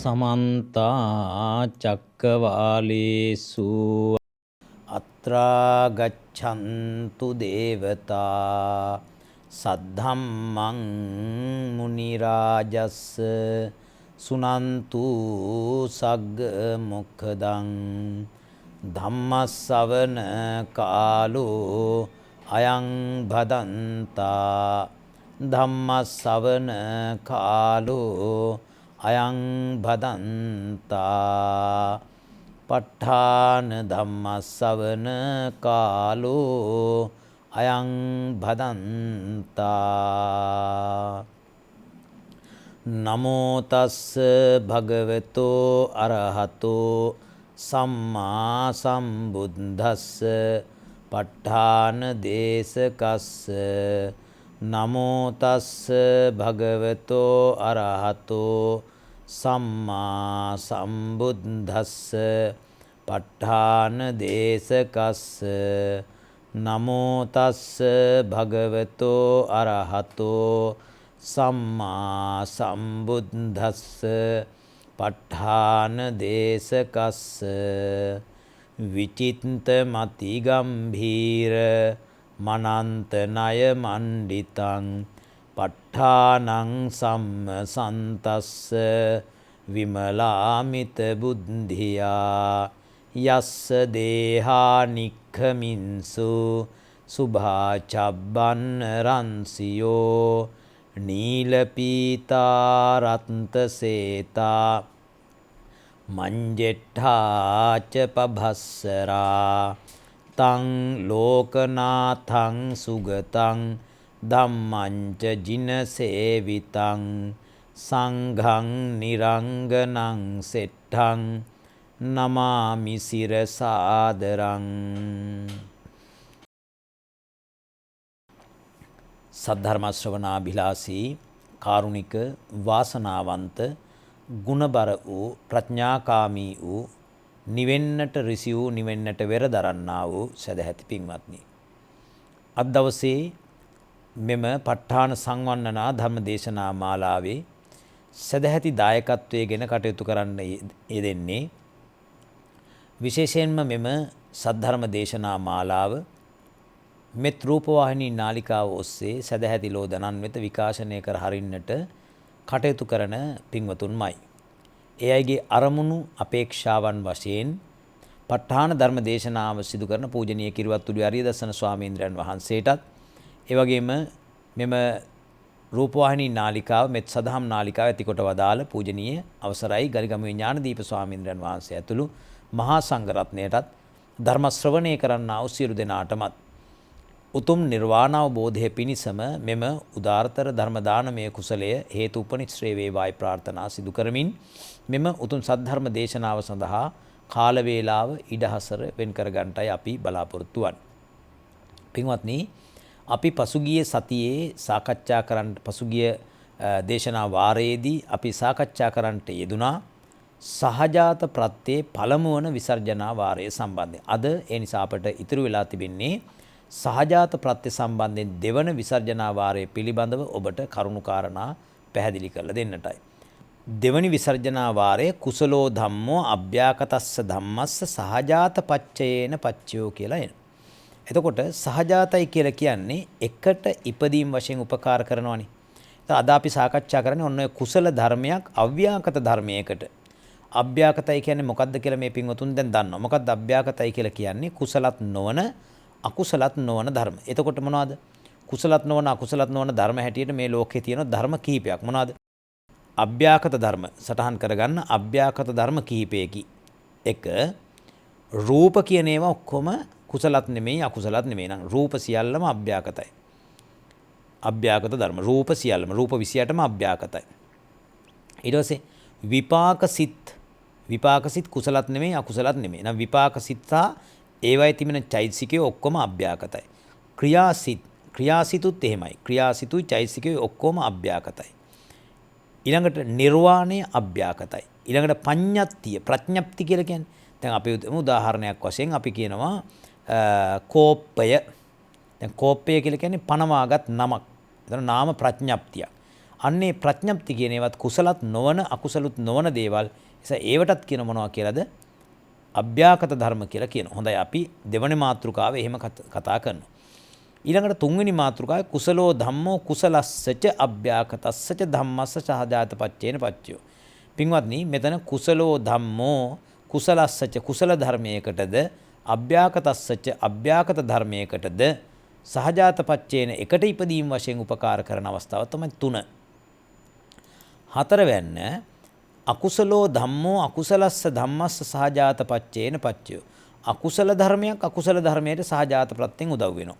සමන්ත චක්කවාලේසු අත්‍රා ගච්ඡන්තු දේවතා සද්ධම්මං මුනි රාජස් සුනන්තු සග්ග මොක්ඛදං ධම්මස්සවන කාලෝ අයං භදන්තා ධම්මස්සවන කාලෝ අයං භදන්තා ප ဋ ාණ ධම්මස්සවන කාලෝ අයං භදන්තා නමෝ තස්ස භගවතෝ අරහතෝ සම්මා සම්බුද්දස්ස ප ဋ ාණ දේශකස්ස නමෝ තස්ස භගවතෝ අරහතෝ සම්මා සම්බුද්දස්ස ප ဋ ාණ දේශකස්ස නමෝ තස්ස භගවතෝ අරහතෝ සම්මා සම්බුද්දස්ස ප ဋ ාණ දේශකස්ස විචිත්ත මති ගම්භීර මනන්ත ණය මණ්ඩිතං ප ဋ ාණං සම්මසන්තස්ස විමලාමිත බුද්ධියා යස්ස දේහා නික්ඛමින්සු සුභාචබ්බන් රන්සියෝ නීලපීතා රත්තසේතා මංජෙට්ඨාච පභස්සරා තං ලෝකනාථං සුගතං ධම්මංච ජිනසේවිතං සංඝං නිරංගනං සෙට්ඨං නමාමි සිරසාදරං සද්ධර්ම ශ්‍රවණාභිලාෂී කාරුණික වාසනාවන්ත ගුණබර වූ ප්‍රඥාකාමී වූ නිවෙන්නට ඍසි වූ නිවෙන්නට වෙර දරන්නා වූ සදැහැති පින්වත්නි අද දවසේ මෙම ප ဋ ාණ සංවන්නනා ධර්ම දේශනා මාලාවේ සදැහැති දායකත්වයේ ගෙන කටයුතු කරන්න යෙදෙන්නේ විශේෂයෙන්ම මෙම සද්ධර්ම දේශනා මාලාව මෙත් රූපවාහිනී නාලිකාව ඔස්සේ සදැහැති ලෝදනන් වෙත විකාශනය කර හරින්නට කටයුතු කරන පින්වතුන්මයි. ඒ අයගේ අරමුණු අපේක්ෂාවන් වශයෙන් ප ဋ ාණ ධර්ම දේශනාව සිදු කරන පූජනීය කිරුවත්තුඩිය අරියදස්සන ස්වාමීන්ද්‍රයන් වහන්සේටත් ඒ වගේම මෙම රූපවාහිනී නාලිකාව මෙත් සදහම් නාලිකාව ඇතිකොට වදාළ පූජනීය අවසරයි ගරිගමුවේ ඥානදීප ස්වාමීන්ද්‍රයන් වහන්සේ ඇතුළු මහා සංඝරත්නයටත් ධර්ම ශ්‍රවණය කරන්නා වූ සියලු දෙනාටමත් උතුම් නිර්වාණ අවබෝධය පිණිසම මෙම උදාාරතර ධර්ම දානමය කුසලය හේතු උපනිශ්‍රේ වේවායි ප්‍රාර්ථනා සිදු කරමින් මෙම උතුම් සද්ධර්ම දේශනාව සඳහා කාල වේලාව ඉඩහසර වෙන් කර ගන්නටයි අපි බලාපොරොත්තු වන්නේ. පින්වත්නි, අපි පසුගිය සතියේ සාකච්ඡා කරන්න පසුගිය දේශනා වාරයේදී අපි සාකච්ඡා කරන්නට යෙදුනා සහජාත ප්‍රත්‍යේ පළමු වන විසර්ජනා වාරය සම්බන්ධයෙන්. අද ඒ නිසා අපට ඉතුරු වෙලා තිබෙන්නේ සහජාත ප්‍රත්‍ය සම්බන්ධයෙන් දෙවන විසර්ජනා වාරය පිළිබඳව ඔබට කරුණු කාරණා පැහැදිලි කරලා දෙන්නටයි. දෙවනි විසර්ජනා වාරයේ කුසලෝ ධම්මෝ අභ්‍යාකතස්ස ධම්මස්ස සහජාත පච්චයේන පච්චයෝ කියලා එන. එතකොට සහජාතයි කියලා කියන්නේ එකට ඉපදීම් වශයෙන් උපකාර කරනවනේ. අද අපි සාකච්ඡා කරන්නේ ඔන්න ඔය කුසල ධර්මයක් අව්‍යාකත ධර්මයකට. අභ්‍යාකතයි කියන්නේ මොකද්ද කියලා මේ පින්වතුන් දැන් දන්නවා. මොකද්ද අභ්‍යාකතයි කියලා කියන්නේ? කුසලත් නොවන අකුසලත් නොවන ධර්ම. එතකොට මොනවද? කුසලත් නොවන අකුසලත් නොවන ධර්ම හැටියට මේ ලෝකේ තියෙන ධර්ම කීපයක්. මොනවද? අභ්‍යාකත ධර්ම සටහන් කරගන්න අභ්‍යාකත ධර්ම කීපයකි. එක රූප කියන ඒවා ඔක්කොම කුසලත් නෙමෙයි අකුසලත් නෙමෙයි නං රූප සියල්ලම අභ්‍යාකතයි. අභ්‍යාකත ධර්ම රූප සියල්ලම රූප 28ම අභ්‍යාකතයි. ඊට පස්සේ විපාක සිත් කුසලත් නෙමෙයි අකුසලත් නෙමෙයි. නම් විපාක සිත් සහ ඒවයි තිබෙන චෛතසිකය ඔක්කොම අභ්‍යාකතයි. ක්‍රියාසිතුත් එහෙමයි. ක්‍රියාසිතුයි චෛතසිකය ඔක්කොම අභ්‍යාකතයි. ඊළඟට නිර්වාණය අභ්‍යාකතයි. ඊළඟට පඤ්ඤත්තිය ප්‍රඥප්ති කියලා කියන්නේ. දැන් අපි උදාහරණයක් වශයෙන් අපි කියනවා කෝපය. දැන් කෝපය කියලා කියන්නේ පනවාගත් නමක්. එතන නාම ප්‍රඥප්තියක්. අන්නේ ප්‍රඥප්ති කියන ඒවත් කුසලත් නොවන අකුසලුත් නොවන දේවල්. නිසා ඒවටත් කියන මොනවා කියලාද? අභ්‍යාකත ධර්ම කියලා කියනවා. හොඳයි අපි දෙවන මාතෘකාවේ එහෙම කතා කරනවා. ඊළඟට තුන්වෙනි මාතෘකාවේ කුසලෝ ධම්මෝ කුසලස්සච අභ්‍යාකතස්සච ධම්මස්ස සහජාත පච්චේන පච්චයෝ. පින්වත්නි මෙතන කුසලෝ ධම්මෝ කුසලස්සච කුසල ධර්මයකටද අභ්‍යාකතස්සච අභ්‍යාකත ධර්මයකටද සහජාත පච්චේන එකට ඉපදීම වශයෙන් උපකාර කරන අවස්ථාව තමයි 3. හතරවැන්න අකුසලෝ ධම්මෝ අකුසලස්ස ධම්මස්ස සහජාත පච්චේන පච්චයෝ. අකුසල ධර්මයක් අකුසල ධර්මයට සහජාත ප්‍රත්‍යයෙන් උදව් වෙනවා.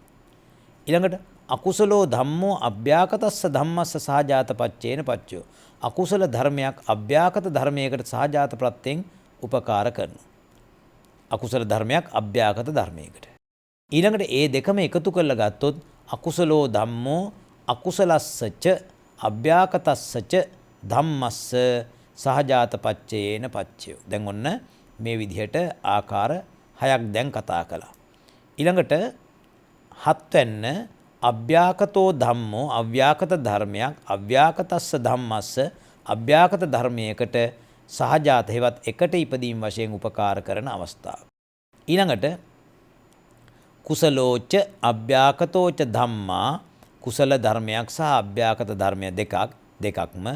ඊළඟට අකුසලෝ ධම්මෝ අභ්‍යාකතස්ස ධම්මස්ස සහජාත පච්චේන පච්චයෝ. අකුසල ධර්මයක් අභ්‍යාකත ධර්මයකට සහජාත ප්‍රත්‍යයෙන් උපකාර කරනවා. අකුසල ධර්මයක් අභ්‍යාකත ධර්මයකට. ඊළඟට ඒ දෙකම එකතු කරලා ගත්තොත් අකුසලෝ ධම්මෝ අකුසලස්සච අභ්‍යාකතස්සච ධම්මස්ස සහජාත පච්චේන පච්චයෝ. දැන් ඔන්න මේ විදිහට ආකාර 6ක් දැන් කතා කළා. ඊළඟට 7 වෙන්න අභ්‍යාකතෝ ධම්මෝ අව්‍යාකත ධර්මයක් අව්‍යාකතස්ස ධම්මස්ස අභ්‍යාකත ධර්මයකට සහජාත හේවත් එකට ඉපදීම වශයෙන් උපකාර කරන අවස්ථාව. ඊළඟට කුසලෝච අභ්‍යාකතෝච ධම්මා කුසල ධර්මයක් සහ අභ්‍යාකත ධර්මය දෙකක්ම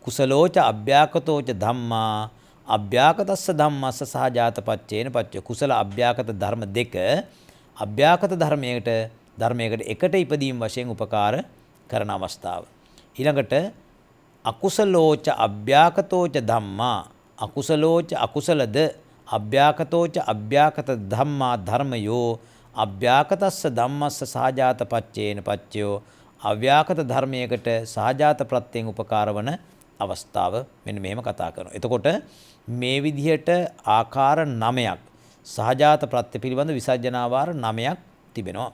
කුසලෝච අභ්‍යාකතෝච ධම්මා අභ්‍යාකතස්ස ධම්මස්ස සහජාත පච්චේන පච්චය. කුසල අභ්‍යාකත ධර්ම දෙක අභ්‍යාකත ධර්මයකට එකට ඉපදීම වශයෙන් උපකාර කරන අවස්ථාව. ඊළඟට අකුසලෝච අභ්‍යාකතෝච ධම්මා අකුසලෝච අකුසලද අභ්‍යාකතෝච අභ්‍යාකත ධම්මා ධර්මයෝ අභ්‍යාකතස්ස ධම්මස්ස සහජාත පච්චේන පච්චයෝ. අව්‍යාකත ධර්මයකට සහජාත ප්‍රත්‍යයෙන් උපකාර වන අවස්ථාව මෙන්න මෙහෙම කතා කරනවා. එතකොට මේ විදිහට ආකාර 9ක් සහජාත ප්‍රත්‍ය පිළිබඳ විසර්ජනාවාර 9ක් තිබෙනවා.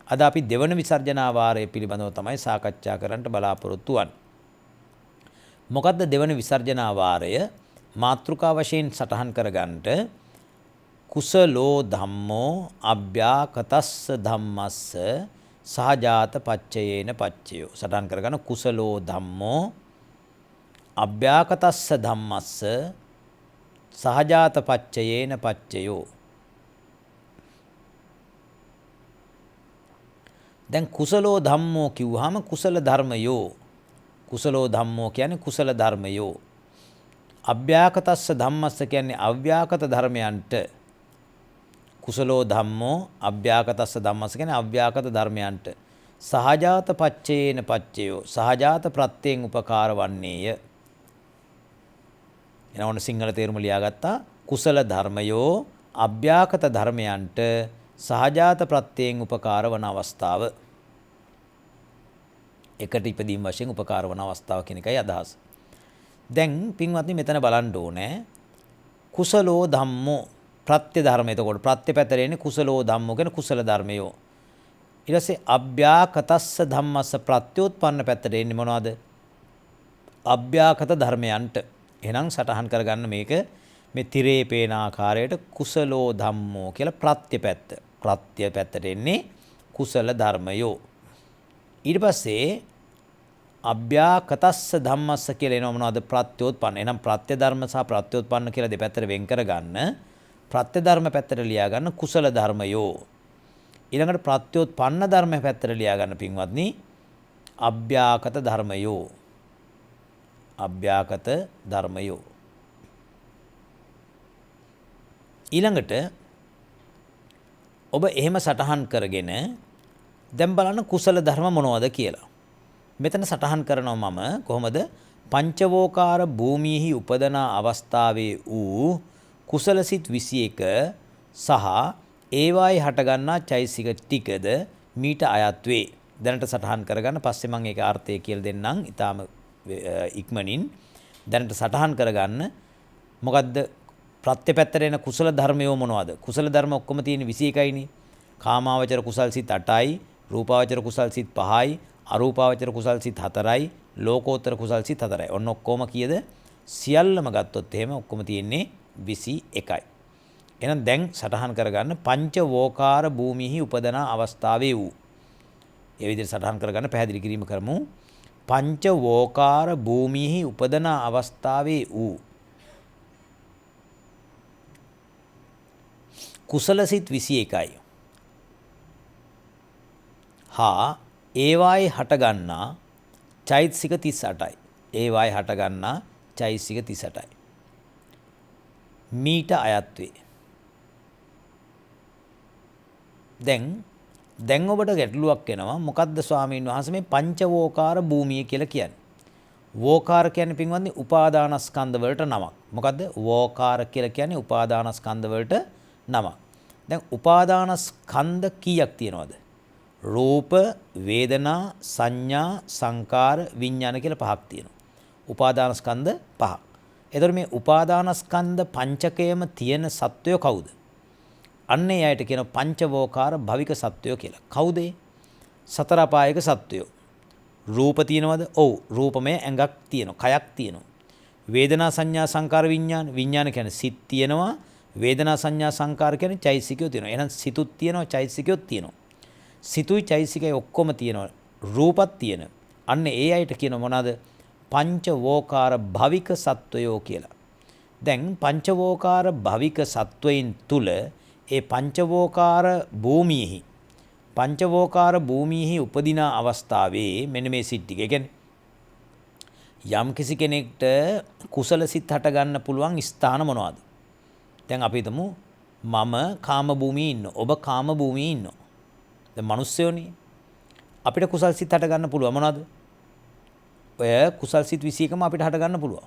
අද අපි දෙවන විසර්ජනාවාරය පිළිබඳව තමයි සාකච්ඡා කරන්න බලාපොරොත්තු වන්නේ. මොකද්ද දෙවන විසර්ජනාවාරය? මාතෘකා වශයෙන් සටහන් කරගන්නට කුසලෝ ධම්මෝ අභ්‍යාකතස්ස ධම්මස්ස සහජාත පච්චයේන පච්චයෝ. සටහන් කරගන්න කුසලෝ ධම්මෝ අභ්‍යාකතස්ස ධම්මස්ස සහජාත පච්චයේන පච්චයෝ. දැන් කුසලෝ ධම්මෝ කිව්වහම කුසල ධර්මයෝ. කුසලෝ ධම්මෝ කියන්නේ කුසල ධර්මයෝ. අභ්‍යාකතස්ස ධම්මස්ස කියන්නේ අව්‍යාකත ධර්මයන්ට. කුසලෝ ධම්මෝ අභ්‍යාකතස්ස ධම්මස්ස කියන්නේ අව්‍යාකත ධර්මයන්ට සහජාත පච්චේන පච්චයෝ සහජාත ප්‍රත්‍යයෙන් උපකාර වන්නේය. එනවන සිංහල තේරුම ලියාගත්තා. කුසල ධර්මයෝ අභ්‍යාකත ධර්මයන්ට සහජාත ප්‍රත්‍යයෙන් උපකාර වන අවස්ථාව. එකට ඉපදීම වශයෙන් උපකාර වන අවස්ථාව කියන එකයි අදහස. දැන් පින්වත්නි මෙතන බලන්න ඕනේ කුසලෝ ධම්මෝ ප්‍රත්‍ය ධර්ම. එතකොට ප්‍රත්‍ය පැත්තට එන්නේ කුසලෝ ධම්මෝ කියන කුසල ධර්මයෝ. ඊට පස්සේ අභ්‍යාකතස්ස ධම්මස්ස ප්‍රත්‍යෝත්පන්න පැත්තට එන්නේ මොනවද? අභ්‍යාකත ධර්මයන්ට. එහෙනම් සටහන් කරගන්න මේක මේ තිරේ පේන ආකාරයට කුසලෝ ධම්මෝ කියලා ප්‍රත්‍ය පැත්ත. ප්‍රත්‍ය පැත්තට එන්නේ කුසල ධර්මයෝ. ඊට පස්සේ අභ්‍යාකතස්ස ධම්මස්ස කියලා එනවා මොනවද? ප්‍රත්‍යෝත්පන්න. එහෙනම් ප්‍රත්‍ය ධර්ම සහ ප්‍රත්‍යෝත්පන්න කියලා දෙපැත්තට වෙන් කරගන්න. ප්‍රත්‍ය ධර්ම පැත්තට ලියා ගන්න කුසල ධර්මයෝ. ඊළඟට ප්‍රත්‍යෝත්පන්න ධර්ම පැත්තට ලියා ගන්න පින්වත්නි අභ්‍යාකත ධර්මයෝ. අභ්‍යාකත ධර්මයෝ. ඊළඟට ඔබ එහෙම සටහන් කරගෙන දැන් බලන්න කුසල ධර්ම මොනවද කියලා. මෙතන සටහන් කරනවා මම කොහොමද පංචවෝකාර භූමියෙහි උපදන අවස්ථාවේ වූ කුසලසිත 21 සහ ඒවායි හටගන්නා චෛසික ටිකද මීට අයත් වේ. දැනට සටහන් කරගන්න පස්සේ මම ඒක අර්ථය කියලා දෙන්නම් ඊටාම ඉක්මනින්. දැනට සටහන් කරගන්න මොකද්ද ප්‍රත්‍ය පැත්තට එන කුසල ධර්මයෝ මොනවද? කුසල ධර්ම ඔක්කොම තියෙන 21යිනේ. කාමාවචර කුසල් සිත් 8යි, රූපාවචර කුසල් සිත් 5යි, අරූපාවචර කුසල් සිත් 4යි, ලෝකෝත්තර කුසල් සිත් 4යි. ඔන්න ඔක්කොම කීයද? සියල්ලම ගත්තොත් එහෙම ඔක්කොම තියෙන්නේ 21යි. එහෙනම් දැන් සටහන් කරගන්න පංච වෝකාර භූමියෙහි උපදන අවස්ථාවේ වූ. ඒ විදිහට සටහන් කරගන්න පැහැදිලි කිරීම කරමු. පංච වෝකාර භූමියෙහි උපදන අවස්ථාවේ වූ කුසල සිත් 21යි. හා ඒවායේ හටගන්නා චෛතසික 38යි. ඒවායේ හටගන්නා චෛතසික 38යි. මීට අයත් වේ. දැන් ඔබට ගැටලුවක් එනවා. මොකද්ද ස්වාමීන් වහන්සේ මේ පංචවෝකාර භූමිය කියලා කියන්නේ? වෝකාර කියන්නේ පින්වත්නි උපාදානස්කන්ධ වලට නමක්. මොකද්ද? වෝකාර කියලා කියන්නේ උපාදානස්කන්ධ වලට නමක්. දැන් උපාදානස්කන්ධ කීයක් තියෙනවද? රූප, වේදනා, සංඥා, සංකාර, විඥාන කියලා පහක් තියෙනවා. උපාදානස්කන්ධ පහක්. එතකොට මේ උපාදානස්කන්ධ පංචකයම තියෙන සත්වය කවුද? අන්නේ අයට කියන පංචවෝකාර භවික සත්වය කියලා. කවුද? සතර අපායක සත්වය. රූප තියෙනවද? ඔව්. රූපමය ඇඟක් තියෙනවා. කයක් තියෙනවා. වේදනා සංඥා සංකාර විඥාන. විඥාන කියන්නේ සිත් තියෙනවා. වේදනා සංඥා සංකාර කියන්නේ චෛතසිකයෝ තියෙනවා. එහෙනම් සිතුත් තියෙනවා, චෛතසිකයොත් තියෙනවා. සිතුයි චෛතසිකයි ඔක්කොම තියෙනවා. රූපත් තියෙන. අන්න ඒ අයට කියන මොනවාද? පංචවෝකාර භවික සත්වයෝ කියලා. දැන් පංචවෝකාර භවික සත්වයින් තුල ඒ පංචවෝකාර භූමියෙහි උපදින අවස්ථාවේ මෙන්න මේ සිත් ටික. ඒ කියන්නේ යම් කිසි කෙනෙක්ට කුසල සිත් හට ගන්න පුළුවන් ස්ථාන මොනවද? දැන් අපි හිතමු මම කාම භූමියේ ඉන්නවා. ඔබ කාම භූමියේ ඉන්නවා. දැන් මිනිස්සුයෝනේ. අපිට කුසල් සිත් හට ගන්න පුළුවන් මොනවද? ඔය කුසල් සිත් 21ම අපිට හට ගන්න පුළුවන්.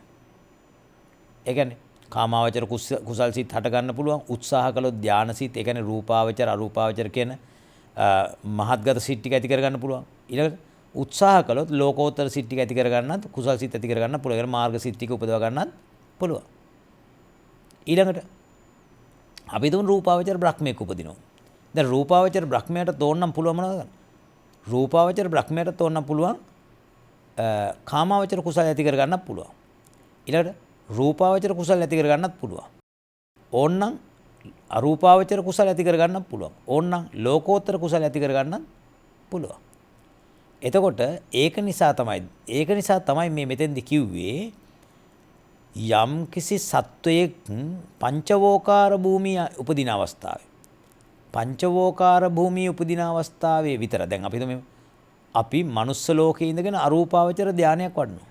ඒ කියන්නේ කාමාවචර කුසල් සිත් හට ගන්න පුළුවන්. උත්සාහ කළොත් ධාන සිත්, ඒ කියන්නේ රූපාවචර අරූපාවචර කියන මහත්ගත සිත් ටික ඇති කර ගන්න පුළුවන්. ඊළඟට උත්සාහ කළොත් ලෝකෝත්තර සිත් ටික ඇති කර ගන්නත් කුසල් සිත් ඇති කර ගන්න පුළුවන්. ඒ මාර්ග සිත් ටික උපදව ගන්නත් පුළුවන්. ඊළඟට අපි දුන් රූපාවචර බ්‍රහ්මයක උපදිනවා. දැන් රූපාවචර බ්‍රහ්මයට තෝරන්න පුළුවන් මොනවද? රූපාවචර බ්‍රහ්මයට තෝරන්න පුළුවන් කාමාවචර කුසල ඇති කර ගන්නත් පුළුවන්. ඊළඟට රූපාවචර කුසල ඇති කර ගන්නත් පුළුවන්. ඕන්නම් අරූපාවචර කුසල ඇති කර ගන්නත් පුළුවන්. ඕන්නම් ලෝකෝත්තර කුසල ඇති කර ගන්නත් පුළුවන්. එතකොට ඒක නිසා තමයි මේ මෙතෙන්දි කිව්වේ යම් කිසි සත්වයක පංචවෝකාර භූමිය උපදින අවස්ථාවේ පංචවෝකාර භූමිය උපදින අවස්ථාවේ විතර දැන් අපි මනුස්ස ලෝකේ ඉඳගෙන අරූපාවචර ධානයක් වඩනවා.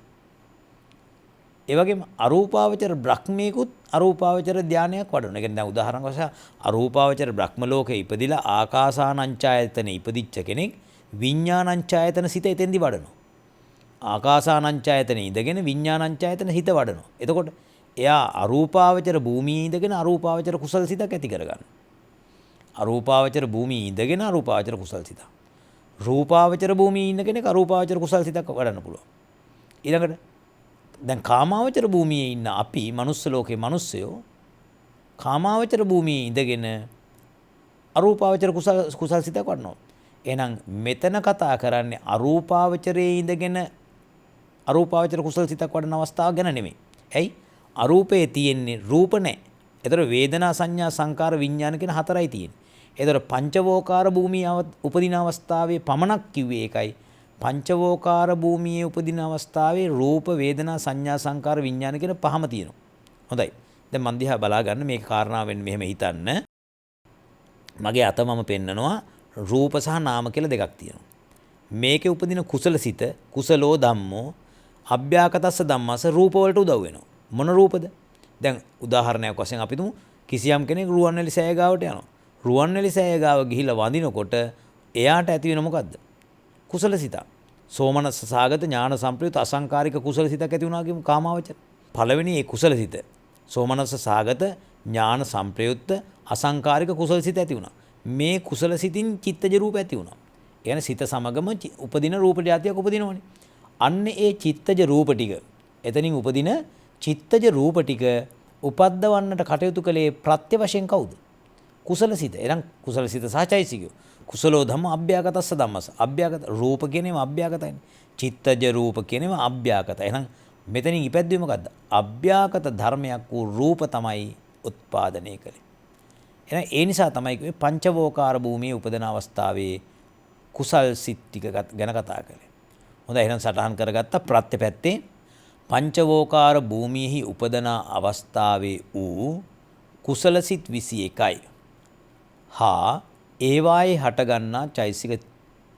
ඒ වගේම අරූපාවචර බ්‍රහ්මීකුත් අරූපාවචර ධානයක් වඩනවා. ඒ කියන්නේ දැන් උදාහරණයක් වශයෙන් අරූපාවචර බ්‍රහ්ම ලෝකේ ඉපදිලා ආකාසානංචායතනෙ ඉපදිච්ච කෙනෙක් විඥානංචායතන සිත එතෙන්දි වඩනවා. ආකාසානංචායතනෙ ඉඳගෙන විඥානංචායතන හිත වඩනවා. එතකොට එයා අරූපාවචර භූමියේ ඉඳගෙන අරූපාවචර කුසල සිතක් ඇති කරගන්නවා. අරූපාවචර භූමියේ ඉඳගෙන අරූපාවචර කුසල සිතක්. රූපාවචර භූමියේ ඉන්න කෙනෙක් අරූපාවචර කුසල සිතක් වඩන්න පුළුවන්. ඊළඟට දැන් කාමාවචර භූමියේ ඉන්න අපි මනුස්ස ලෝකේ මිනිස්සයෝ කාමාවචර භූමියේ ඉඳගෙන අරූපාවචර කුසල සිතක් වඩනවා. එහෙනම් මෙතන කතා කරන්නේ අරූපාවචරයේ ඉඳගෙන අරූපාවචර කුසල සිතක් වඩන අවස්ථාව ගැන නෙමෙයි. ඇයි? අරූපේ තියෙන්නේ රූප නැහැ. ඒතර වේදනා සංඥා සංකාර විඥාන කියන හතරයි තියෙන්නේ. ඒතර පංචවෝකාර භූමිය උපදින අවස්ථාවේ පමණක් කිව්වේ ඒකයි. පංචවෝකාර භූමියේ උපදින අවස්ථාවේ රූප වේදනා සංඥා සංකාර විඥාන කියන පහම තියෙනවා. හොඳයි. දැන් මන් දිහා බලා ගන්න මේක කාරණාවෙන් මෙහෙම හිතන්න. මගේ අත මම පෙන්නනවා රූප සහ නාම කියලා දෙකක් තියෙනවා. මේකේ උපදින කුසල සිත කුසලෝ ධම්මෝ අභ්‍යාකතස්ස ධම්මස රූප වලට උදව් වෙනවා. මොන රූපද? දැන් උදාහරණයක් වශයෙන් අපි තුමු කිසියම් කෙනෙක් රුවන්වැලි සෑය ගාවට යනවා. රුවන්වැලි සෑය ගාව ගිහිලා වඳිනකොට එයාට ඇති වෙන මොකද්ද? කුසල සිත. සෝමනස්ස සාගත ඥාන සම්ප්‍රයුක්ත අසංකාරික කුසල සිතක් ඇති වුණා කියමු කාමාවචර. පළවෙනි ඒ කුසල සිත. සෝමනස්ස සාගත ඥාන සම්ප්‍රයුක්ත අසංකාරික කුසල සිත ඇති වුණා. මේ කුසල සිතින් චිත්තජ රූප ඇති වුණා. ඒ කියන්නේ සිත සමගම උපදින රූප જાතියක් උපදිනවනේ. අන්න ඒ චිත්තජ රූප ටික එතනින් උපදින චිත්තජ රූප ටික උපද්දවන්නට කටයුතු කළේ ප්‍රත්‍ය වශයෙන් කවුද? කුසල සිත. එහෙනම් කුසල සිත සහචෛසිකය. කුසලෝ ධම්ම අභ්‍යාගතස්ස ධම්මස. අභ්‍යාගත රූප කියනේම අභ්‍යාගතයිනේ. චිත්තජ රූප කියනේම අභ්‍යාගත. එහෙනම් මෙතනින් ඉපැද්දුවේ මොකද්ද? අභ්‍යාගත ධර්මයක් වූ රූප තමයි උත්පාදනය කළේ. එහෙනම් ඒ නිසා තමයි කිව්වේ පංචවෝකාර භූමියේ උපදින අවස්ථාවේ කුසල් සිත් ටික ගැන කතා කළේ. හොඳයි එහෙනම් සටහන් කරගත්ත ප්‍රත්‍ය පැත්තේ පංචවෝකාර භූමියෙහි උපදන අවස්ථාවේ වූ කුසලසිත 21යි. හා ඒවායේ හටගන්නා චෛසික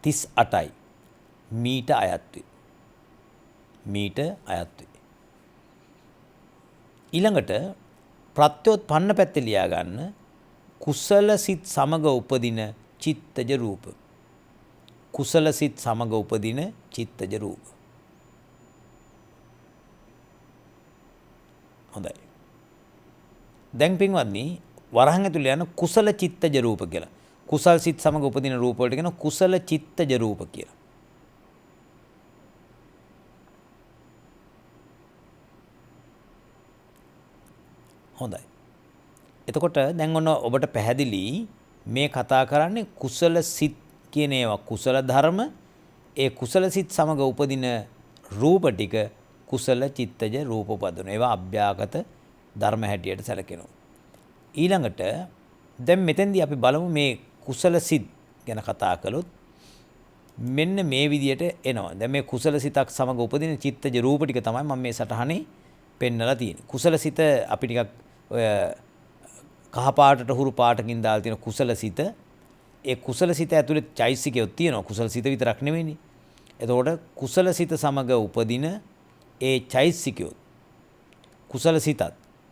38යි. මීට අයත් වේ. මීට අයත් වේ. ඊළඟට ප්‍රත්‍යෝත්පන්න පැත්තේ ලියා ගන්න කුසලසිත සමග උපදින චිත්තජ රූප. කුසලසිත සමග උපදින චිත්තජ රූප. හොඳයි. දැන් පින්වත්නි වරහන් ඇතුළේ යන කුසල චිත්තජ රූප කියලා. කුසල් සිත් සමග උපදින රූප වලට කියන කුසල චිත්තජ රූප කියලා. හොඳයි. එතකොට දැන් ඔන්න ඔබට පැහැදිලි මේ කතා කරන්නේ කුසල සිත් කියන ඒවා කුසල ධර්ම. ඒ කුසල සිත් සමග උපදින රූප ටික කුසල චිත්තජ රූප උපදින. ඒවා අභ්‍යාගත ධර්ම හැටියට සැලකෙනවා. ඊළඟට දැන් මෙතෙන්දී අපි බලමු මේ කුසල සිත් ගැන කතා කළොත් මෙන්න මේ විදියට එනවා. දැන් මේ කුසල සිතක් සමග උපදින චිත්තජ රූප ටික තමයි මම මේ සටහනේ පෙන්නලා තියෙන්නේ. කුසල සිත අපි ටිකක් ඔය කහ පාටට හුරු පාටකින් දාලා තියෙන කුසල සිත. ඒ කුසල සිත ඇතුලේ චෛසිකයක් තියෙනවා. කුසල සිත විතරක් නෙවෙයිනේ. එතකොට කුසල සිත සමග උපදින ඒ චෛසිකයොත් කුසල සිතත්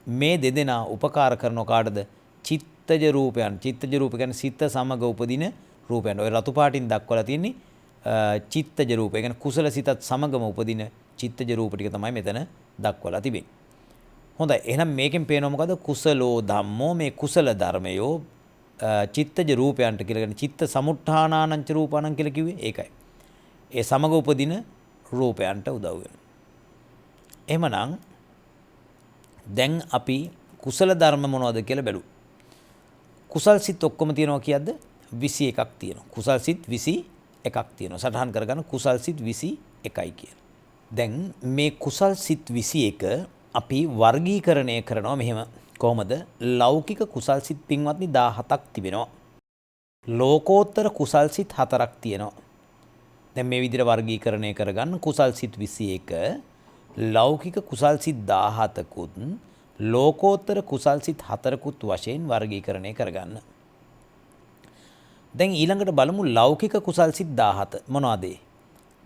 මේ දෙදෙනා උපකාර කරන කාටද? චිත්තජ රූපයන්. චිත්තජ රූප කියන්නේ සිත සමග උපදින රූපයන්. ඔය රතු පාටින් දක්වලා තියෙන්නේ චිත්තජ රූප. ඒ කියන්නේ කුසල සිතත් සමගම උපදින චිත්තජ රූප ටික තමයි මෙතන දක්වලා තිබෙන්නේ. හොඳයි. එහෙනම් මේකෙන් පේනවා මොකද? කුසලෝ ධම්මෝ මේ කුසල ධර්මයෝ චිත්තජ රූපයන්ට කියලා කියන්නේ චිත්ත සමුත්ථානානංච රූපානං කියලා කිව්වේ ඒකයි. ඒ සමග උපදින රූපයන්ට උදව් වෙනවා. එහෙමනම් දැන් අපි කුසල ධර්ම මොනවද කියලා බැලුවා. කුසල් සිත් ඔක්කොම තියෙනවා කියද්ද 21ක් තියෙනවා. කුසල් සිත් 21ක් තියෙනවා. සටහන් කරගන්න කුසල් සිත් 21යි කියලා. දැන් මේ කුසල් සිත් 21 අපි වර්ගීකරණය කරනවා මෙහෙම. කොහොමද? ලෞකික කුසල් සිත් පින්වත්නි 17ක් තිබෙනවා. ලෝකෝත්තර කුසල් සිත් 4ක් තියෙනවා. දැන් මේ විදිහට වර්ගීකරණය කරගන්න කුසල් සිත් 21 ලෞකික කුසල් සිත් 17කුත් ලෝකෝත්තර කුසල් සිත් 4කුත් වශයෙන් වර්ගීකරණය කරගන්න. දැන් ඊළඟට බලමු ලෞකික කුසල් සිත් 17 මොනවද?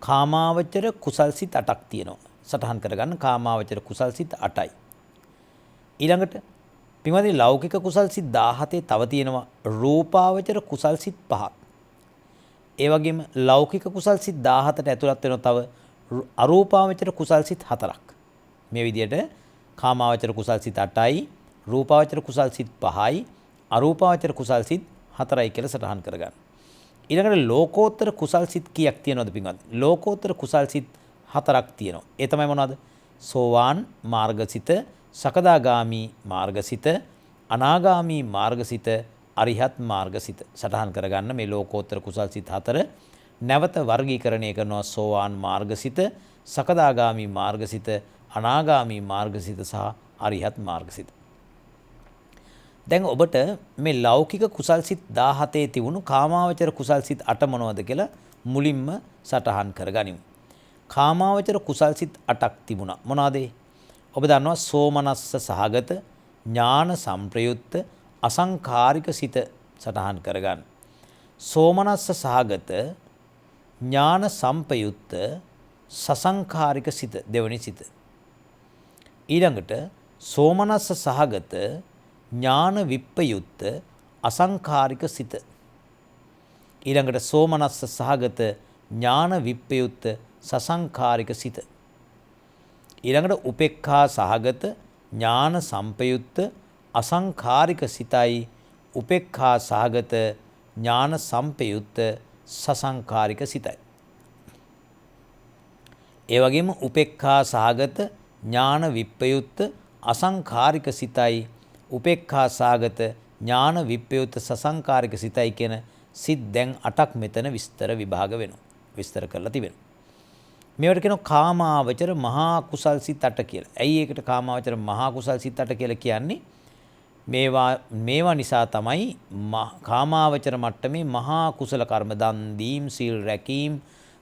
කාමාවචර කුසල් සිත් 8ක් තියෙනවා. සටහන් කරගන්න කාමාවචර කුසල් සිත් 8යි. ඊළඟට පින්වත්නි ලෞකික කුසල් සිත් 17 තව තියෙනවා රූපාවචර කුසල් සිත් 5ක්. ඒ වගේම ලෞකික කුසල් සිත් 17ට ඇතුළත් වෙනවා තව අරූපාවචර කුසල් සිත් 4ක්. මේ විදිහට කාමාවචර කුසල් සිත් 8යි, රූපාවචර කුසල් සිත් 5යි, අරූපාවචර කුසල් සිත් 4යි කියලා සටහන් කරගන්න. ඊළඟට ලෝකෝත්තර කුසල් සිත් කීයක් තියෙනවද පින්වත්? ලෝකෝත්තර කුසල් සිත් 4ක් තියෙනවා. ඒ තමයි මොනවද? සෝවාන් මාර්ගසිත, සකදාගාමි මාර්ගසිත, අනාගාමි මාර්ගසිත, අරිහත් මාර්ගසිත. සටහන් කරගන්න මේ ලෝකෝත්තර කුසල් සිත් 4 නැවත වර්ගීකරණය කරනවා සෝවාන් මාර්ගසිත, සකදාගාමි මාර්ගසිත, අනාගාමි මාර්ගසිත සහ අරිහත් මාර්ගසිත. දැන් ඔබට මේ ලෞකික කුසල් සිත් 17 තිබුණු කාමාවචර කුසල් සිත් 8 මොනවද කියලා මුලින්ම සටහන් කරගනිමු. කාමාවචර කුසල් සිත් 8ක් තිබුණා. මොනවාද? ඔබ දන්නවා සෝමනස්ස සහගත, ඥාන සංප්‍රයුක්ත, අසංඛාරික සිත සටහන් කරගන්න. සෝමනස්ස සහගත, ඥාන සංපයුක්ත, සසංඛාරික සිත දෙවනි සිත. ඊළඟට සෝමනස්ස සහගත, ඥාන විප්පයුක්ත, අසංඛාරික සිත. ඊළඟට සෝමනස්ස සහගත, ඥාන විප්පයුක්ත, සසංඛාරික සිත. ඊළඟට උපේක්ඛා සහගත, ඥාන සංපයුක්ත, අසංඛාරික සිතයි උපේක්ඛා සහගත, ඥාන සංපයුක්ත, සසංඛාරික සිතයි. ඒ වගේම උපේක්ඛා සහගත, ඥාන විප්පයුක්ත, අසංඛාරික සිතයි උපේක්ඛා සහගත, ඥාන විප්පයුක්ත, සසංඛාරික සිතයි කියන සිත් දැන් 8ක් මෙතන විස්තර විභාග වෙනවා. විස්තර කරලා තිබෙනවා. මේවට කියනවා කාමාවචර මහා කුසල් සිත් 8 කියලා. ඇයි ඒකට කාමාවචර මහා කුසල් සිත් 8 කියලා කියන්නේ? මේවා නිසා තමයි කාමාවචර මට්ටමේ මහා කුසල කර්ම දන් දීම්, සීල් රැකීම්,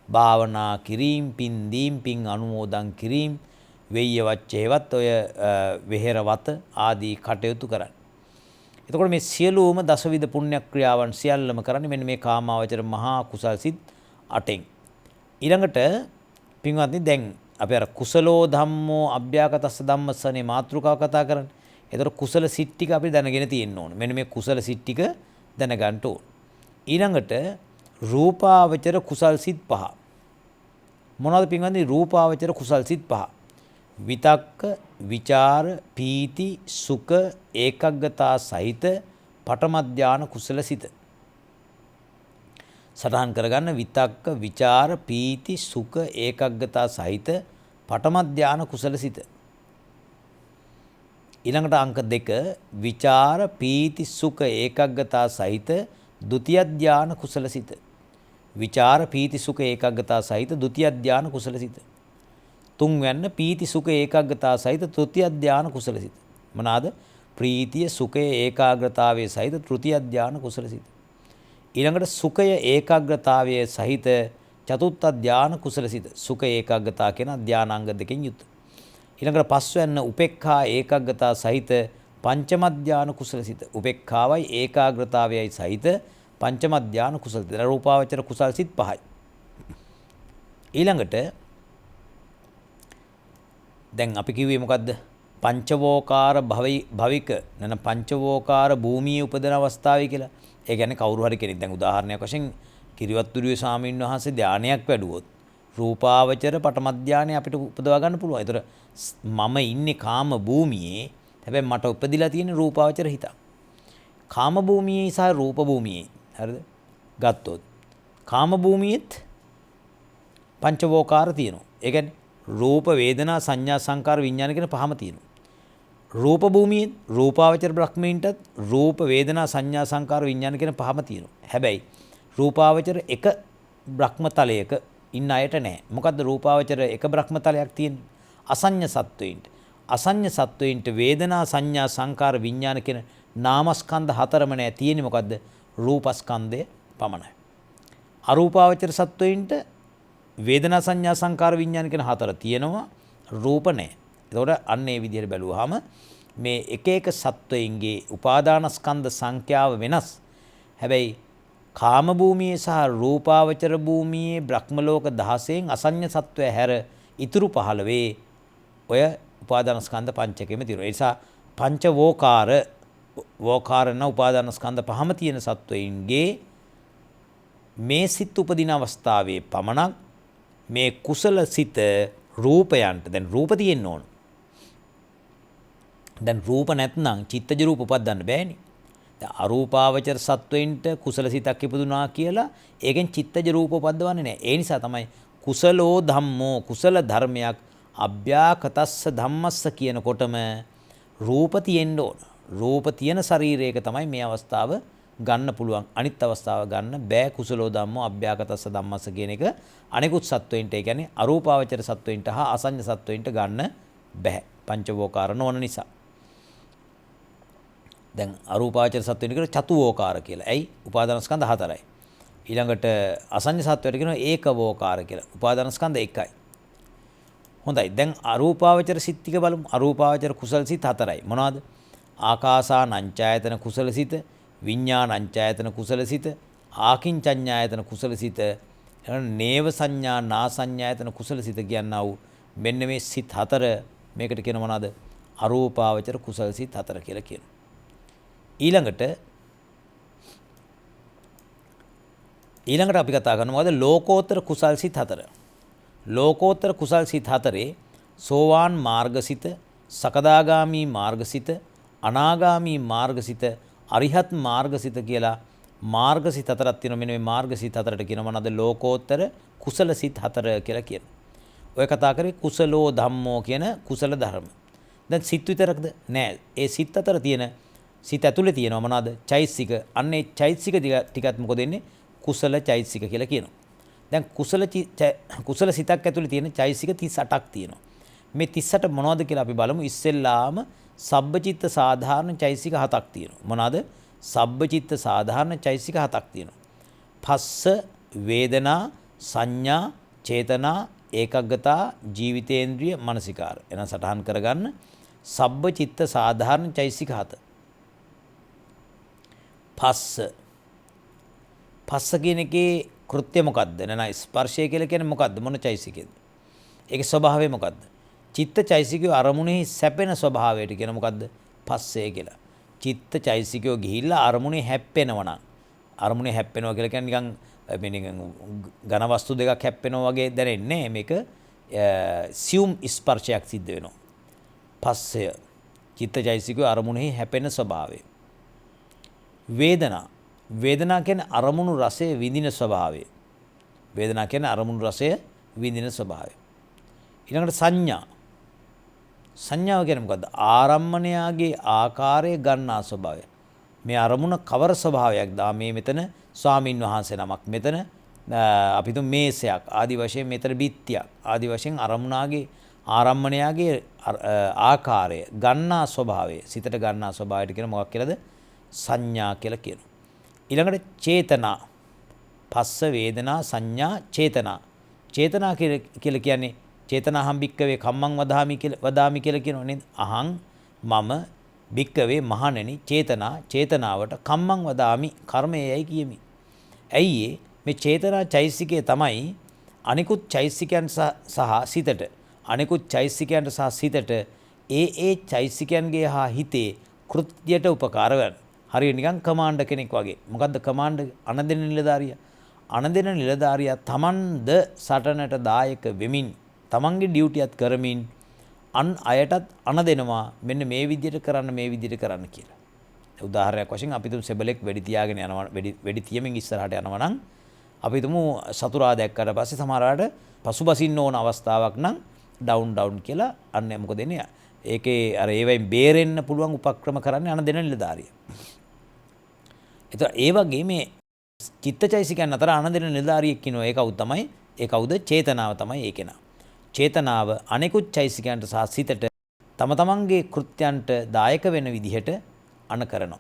භාවනා කිරීම, පින් දීම්, පින් අනුමෝදන් කිරීම, වෙయ్య වච්චේවත් ඔය වෙහෙරවත ආදී කටයුතු කරන්න. එතකොට මේ සියලුම දසවිධ පුණ්‍ය ක්‍රියාවන් සියල්ලම කරන්නේ මෙන්න මේ කාමාවචර මහා කුසල් සිත් 8න්. ඊළඟට පින්වත්නි දැන් අපි අර කුසලෝ ධම්මෝ අභ්‍යාකතස්ස ධම්මස්සනේ මාතෘකාව කතා කරන්නේ. එතකොට කුසල සිත් ටික අපි දැනගෙන තියෙන්න ඕන. මෙන්න මේ කුසල සිත් ටික දැනගන්න ඕන. ඊළඟට රූපාවචර කුසල් සිත් 5. මොනවද පින්වත්නි රූපාවචර කුසල් සිත් 5? විතක්ක, විචාර, පීති, සුඛ, ඒකග්ගතා සහිත පඨම ධාන කුසල සිත. සටහන් කරගන්න විතක්ක, විචාර, පීති, සුඛ, ඒකග්ගතා සහිත පඨම ධාන කුසල සිත. ඊළඟට අංක 2 විචාර, පීති, සුඛ, ඒකග්ගතා සහිත ဒုတိ ය ධාන කුසල සිත. විචාර, පීති, සුඛ, ඒකග්ගතා සහිත ဒုတိ ය ධාන කුසල සිත. තුන්වැන්න පීති, සුඛ, ඒකාග්‍රතාව සහිත තෘතිය ධාන කුසල සිත. මොනවාද? ප්‍රීතිය, සුඛය, ඒකාග්‍රතාවයේ සහිත තෘතිය ධාන කුසල සිත. ඊළඟට සුඛය, ඒකාග්‍රතාවයේ සහිත චතුත්ථ ධාන කුසල සිත. සුඛ ඒකාග්‍රතාව කියන ධානාංග දෙකෙන් යුත්. ඊළඟට පස්වැන්න උපේක්ඛා ඒකාග්‍රතාව සහිත පංචම ධාන කුසල සිත. උපේක්ඛාවයි ඒකාග්‍රතාවයයි සහිත පංචම ධාන කුසල සිත. රූපාවචර කුසල සිත් 5යි. ඊළඟට දැන් අපි කිව්වේ මොකද්ද? පංචවෝකාර භවික නැත්නම් පංචවෝකාර භූමියේ උපදින අවස්ථාවේ කියලා. ඒ කියන්නේ කවුරු හරි කෙනෙක් දැන් උදාහරණයක් වශයෙන් කිරිවත්තුරුවේ ස්වාමීන් වහන්සේ ධානයක් වැඩුවොත් රූපාවචර පඨම ධානය අපිට උපදවා ගන්න පුළුවන්. ඒතර මම ඉන්නේ කාම භූමියේ. හැබැයි මට උපදිලා තියෙන රූපාවචර හිත. කාම භූමියේ සහ රූප භූමියේ. හරිද? ගත්තොත් කාම භූමියේත් පංචවෝකාර තියෙනවා. ඒ කියන්නේ රූප වේදනා සංඥා සංකාර විඥාන කියන පහම තියෙනවා. රූප භූමියේ රූපාවචර බ්‍රහ්මීන්ටත් රූප වේදනා සංඥා සංකාර විඥාන කියන පහම තියෙනවා. හැබැයි රූපාවචර එක බ්‍රහ්මතලයක ඉන්න අයට නැහැ. මොකද්ද රූපාවචර එක බ්‍රහ්මතලයක් තියෙන්නේ? අසඤ්ඤ සත්වයින්ට. අසඤ්ඤ සත්වයින්ට වේදනා සංඥා සංකාර විඥාන කියන නාමස්කන්ධ හතරම නැහැ. තියෙන්නේ මොකද්ද? රූපස්කන්ධය පමණයි. අරූපාවචර සත්වයින්ට වේදනා සංඥා සංකාර විඥාන කියන හතර තියෙනවා, රූප නැහැ. ඒතකොට අන්න ඒ විදිහට බැලුවාම මේ එක එක සත්වයින්ගේ උපාදානස්කන්ධ සංඛ්‍යාව වෙනස්. හැබැයි කාම භූමියේ සහ රූපාවචර භූමියේ බ්‍රහ්ම ලෝක 16න් අසඤ්ඤ සත්වය හැර ඉතුරු 15 ඔය උපාදානස්කන්ධ පංචකෙම තියෙනවා. ඒ නිසා පංච වෝකාරන උපාදානස්කන්ධ පහම තියෙන සත්වයින්ගේ මේ සිත් උපදින අවස්ථාවේ පමණක් මේ කුසල සිත රූපයන්ට දැන් රූප තියෙන්න ඕන. දැන් රූප නැත්නම් චිත්තජ රූප උපදින්න බෑනේ. දැන් අරූපාවචර සත්වයින්ට කුසල සිතක් ඉපදුනා කියලා ඒකෙන් චිත්තජ රූප උපදවන්නේ නැහැ. ඒ නිසා තමයි කුසලෝ ධම්මෝ කුසල ධර්මයක් අභ්‍යාකතස්ස ධම්මස්ස කියනකොටම රූප තියෙන්න ඕන. රූප තියෙන ශරීරයක තමයි මේ අවස්ථාව ගන්න පුළුවන්. අනිත් අවස්ථාව ගන්න බෑ. කුසලෝ ධම්මෝ අභ්‍යාකතස්ස ධම්මස්ස කියන එක අනිකුත් සත්වයින්ට ඒ කියන්නේ අරූපාවචර සත්වයින්ට හා අසඤ්ඤ සත්වයින්ට ගන්න බෑ. පංචවෝකාර නොවන නිසා. දැන් අරූපාවචර සත්වයින්ට කියන චතුවෝකාර කියලා. ඇයි? උපාදානස්කන්ධ හතරයි. ඊළඟට අසඤ්ඤ සත්වයට කියනවා ඒකවෝකාර කියලා. උපාදානස්කන්ධ එකයි. හොඳයි. දැන් අරූපාවචර සිත් ටික බලමු. අරූපාවචර කුසල සිත් හතරයි. මොනවද? ආකාසානංචායතන කුසල සිත, විඥානංචායතන කුසල සිත, ආකින්චඤ්ඤායතන කුසල සිත, නේව සංඥා නාසඤ්ඤායතන කුසල සිත කියනවා වූ මෙන්න මේ සිත් හතර මේකට කියන මොනවද? අරූපාවචර කුසල සිත් හතර කියලා කියනවා. ඊළඟට අපි කතා කරනවා මොකද? ලෝකෝත්තර කුසල් සිත් හතර. ලෝකෝත්තර කුසල් සිත් හතරේ සෝවාන් මාර්ගසිත, සකදාගාමි මාර්ගසිත, අනාගාමි මාර්ගසිත, අරිහත් මාර්ගසිත කියලා මාර්ගසිත හතරක් තියෙනවා. මෙන්න මේ මාර්ගසිත හතරට කියනවා මොනවද? ලෝකෝත්තර කුසල සිත් හතර කියලා කියනවා. ඔය කතා කරේ කුසලෝ ධම්මෝ කියන කුසල ධර්ම. දැන් සිත් විතරක්ද? නෑ. ඒ සිත් අතර තියෙන සිත ඇතුලේ තියෙනවා මොනවද? චෛතසික. අන්න ඒ චෛතසික ටිකත් මොකද වෙන්නේ? කුසල චෛතසික කියලා කියනවා. දැන් කුසල සිතක් ඇතුලේ තියෙන චෛතසික 38ක් තියෙනවා. මේ 38 මොනවද කියලා අපි බලමු. ඉස්සෙල්ලාම සබ්බචිත්ත සාධාරණ චෛතසික 7ක් තියෙනවා. මොනවාද? සබ්බචිත්ත සාධාරණ චෛතසික 7ක් තියෙනවා. පස්ස, වේදනා, සංඥා, චේතනා, ඒකග්ගතා, ජීවිතේන්ද්‍රිය, මනසිකාර. එන සටහන් කරගන්න සබ්බ චිත්ත සාධාරණ චෛසික 7. පස්ස කියන එකේ කෘත්‍ය මොකද්ද? නැත්නම් ස්පර්ශය කියලා කියන්නේ මොකද්ද? මොන චෛසිකයද? ඒකේ ස්වභාවය මොකද්ද? චිත්ත චෛසිකය අරමුණෙහි සැපෙන ස්වභාවයට කියන මොකද්ද? පස්සේ කියලා. චිත්ත චෛසිකය ගිහිල්ලා අරමුණේ හැප්පෙනවා නම් අරමුණේ හැප්පෙනවා කියලා කියන්නේ නිකන් ඝන වස්තු දෙකක් හැප්පෙනවා වගේ දැනෙන්නේ මේක සියුම් ස්පර්ශයක් සිද්ධ වෙනවා. පස්සය චිත්ත චෛසිකය අරමුණෙහි හැපෙන ස්වභාවය. වේදනා කියන්නේ අරමුණු රසය විඳින ස්වභාවය. වේදනා කියන්නේ අරමුණු රසය විඳින ස්වභාවය. ඊළඟට සංඥාව කියන්නේ මොකද්ද? ආරම්මණයාගේ ආකාරය ගන්නා ස්වභාවය. මේ අරමුණ කවර ස්වභාවයක්ද? මේ මෙතන ස්වාමින් වහන්සේ නමක්, මෙතන අපි තුන් මේසයක් ආදි වශයෙන්, මෙතන බිත්තියක් ආදි වශයෙන් අරමුණාගේ ආරම්මණයාගේ ආකාරය ගන්නා ස්වභාවය, සිතට ගන්නා ස්වභාවයට කියන මොකක් කියලාද? සංඥා කියලා කියනවා. ඊළඟට චේතනා. පස්ස වේදනා සංඥා චේතනා. චේතනා කියලා කියන්නේ චේතනාහම් භික්කවේ කම්මං වදාමි කියලා කියනවා නේද? අහං මම භික්කවේ මහණෙනි චේතනාවට කම්මං වදාමි කර්මයයි කියමි. ඇයි මේ චේතනා චෛසිකය තමයි අනිකුත් චෛසිකයන් සහ සිතට ඒ චෛසිකයන්ගේ හා හිතේ කෘත්‍යයට උපකාර වෙන. හරියට නිකන් කමාන්ඩර් කෙනෙක් වගේ. මොකද්ද කමාන්ඩර්? අනදෙන නිලධාරියා. අනදෙන නිලධාරියා තමන්ද සටනට දායක වෙමින් තමන්ගේ ඩියුටියත් කරමින් අන් අයටත් අනදෙනවා මෙන්න මේ විදිහට කරන්න කියලා. උදාහරණයක් වශයෙන් අපි තුමු සෙබලෙක් වෙඩි තියාගෙන යනවා වෙඩි තියමින් ඉස්සරහට යනවා නම් අපි තුමු සතුරා දැක්කට පස්සේ සමහරවිට පසුබසින්න ඕන අවස්ථාවක් නම් ඩවුන් කියලා අන්න මොකද එන්නේ? ඒකේ අර ඒවෙන් බේරෙන්න පුළුවන් උපක්‍රම කරන්නේ අනදෙන නිලධාරියා. ඒ වගේ මේ චිත්තචෛසිකයන් අතර අනදෙන නිලධාරියෙක් ඉන්නවා. ඒ කවුද තමයි? ඒ කවුද? චේතනාව තමයි ඒ කෙනා. චේතනාව අනෙකුත් චෛසිකයන්ට සහ සිතට තම තමන්ගේ කෘත්‍යයන්ට දායක වෙන විදිහට අණ කරනවා.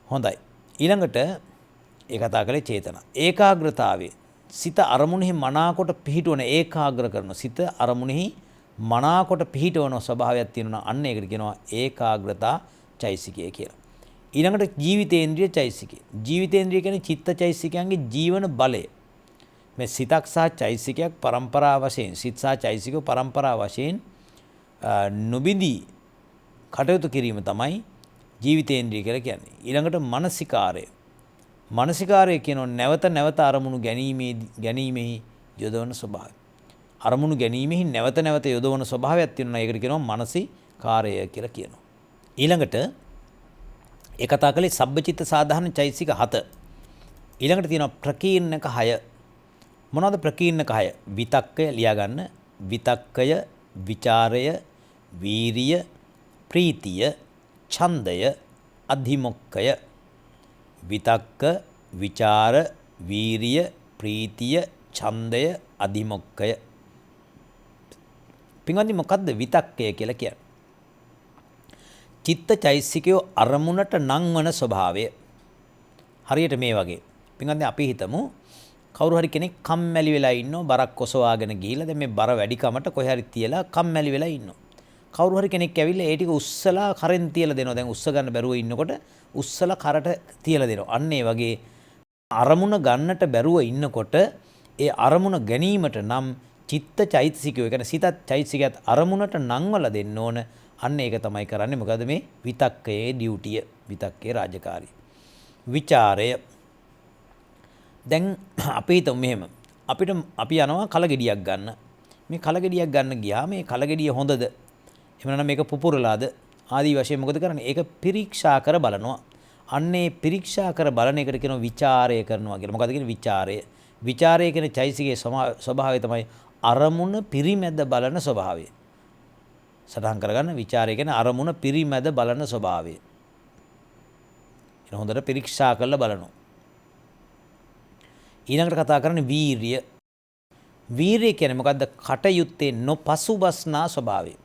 හොඳයි. ඊළඟට ඒ කතා කරේ චේතනා. ඒකාග්‍රතාවයේ සිත අරමුණෙහි මනාකොට පිහිටවන ඒකාග්‍ර කරන සිත අරමුණෙහි මනාකොට පිහිටවන ස්වභාවයක් තියෙනවා. අන්න ඒකට කියනවා ඒකාග්‍රතා චෛසිකය කියලා. ඊළඟට ජීවිතේන්ද්‍රිය චෛසිකය. ජීවිතේන්ද්‍රිය කියන්නේ චිත්ත චෛසිකයන්ගේ ජීවන බලය. මේ සිතක් සහ චෛසිකයක් පරම්පරා වශයෙන් සිත සහ චෛසික පරම්පරා වශයෙන් නොබිඳී කටයුතු කිරීම තමයි ජීවිතේන්ද්‍රිය කියලා කියන්නේ. ඊළඟට මානසිකාරය කියනෝ නැවත අරමුණු ගැනීමෙහි යොදවන ස්වභාවය. අරමුණු ගැනීමෙහි නැවත යොදවන ස්වභාවයක් තියෙනවා. ඒකට කියනවා මානසිකාරය කියලා කියනවා. ඊළඟට ඒ කතා කළේ සබ්බචිත්ත සාධාරණ චෛසික 7. ඊළඟට තියෙනවා ප්‍රකීර්ණක 6. මොනවද ප්‍රකීර්ණක 6? විතක්කය ලියා ගන්න. විතක්කය, විචාරය, වීරිය, ප්‍රීතිය, ඡන්දය, අධිමොක්ඛය. විතක්ක, විචාර, වීරිය, ප්‍රීතිය, ඡන්දය, අධිමොක්ඛය. පින්වත්නි මොකද්ද විතක්කය කියලා කියන්නේ? චිත්ත චෛසිකය අරමුණට නංවන ස්වභාවය. හරියට මේ වගේ. පින්වත්නි අපි හිතමු කවුරු හරි කෙනෙක් කම්මැලි වෙලා ඉන්නෝ බරක් ඔසවාගෙන ගිහිල්ලා දැන් මේ බර වැඩි කමට කොහේ හරි තියලා කම්මැලි වෙලා ඉන්නෝ. කවුරු හරි කෙනෙක් ඇවිල්ලා ඒ ටික උස්සලා කරෙන් තියලා දෙනවා. දැන් උස්ස ගන්න බැරුව ඉන්නකොට උස්සලා කරට තියලා දෙනවා. අන්න ඒ වගේ අරමුණ ගන්නට බැරුව ඉන්නකොට ඒ අරමුණ ගැනීමට නම් චිත්ත චෛතසිකය, ඒ කියන්නේ සිතත් චෛතසිකයත් අරමුණට නංවලා දෙන්න ඕන. අන්න ඒක තමයි කරන්නේ. මොකද මේ විතක්කයේ ඩියුටිය, විතක්කේ රාජකාරිය. විචාරය. දැන් අපි හිතමු මෙහෙම. අපි යනවා කලගෙඩියක් ගන්න. මේ කලගෙඩියක් ගන්න ගියා මේ කලගෙඩිය හොඳද? එහෙම නැත්නම් මේක පුපුරලාද? ආදී වශයෙන් මොකද කරන්නේ? ඒක පිරික්සා කර බලනවා. අන්නේ පිරික්සා කර බලන එකට කියනවා විචාරය කරනවා කියලා. මොකද කියන්නේ විචාරය? විචාරය කියන්නේ චෛසිකයේ ස්වභාවය තමයි අරමුණ පිරිමැද බලන ස්වභාවය. සටහන් කරගන්න. විචාරය කියන්නේ අරමුණ පිරිමැද බලන ස්වභාවය. ඒක හොඳට පිරික්සා කරලා බලනවා. ඊළඟට කතා කරන්නේ වීරිය. වීරිය කියන්නේ මොකද්ද? කටයුත්තේ නොපසුබස්නා ස්වභාවය.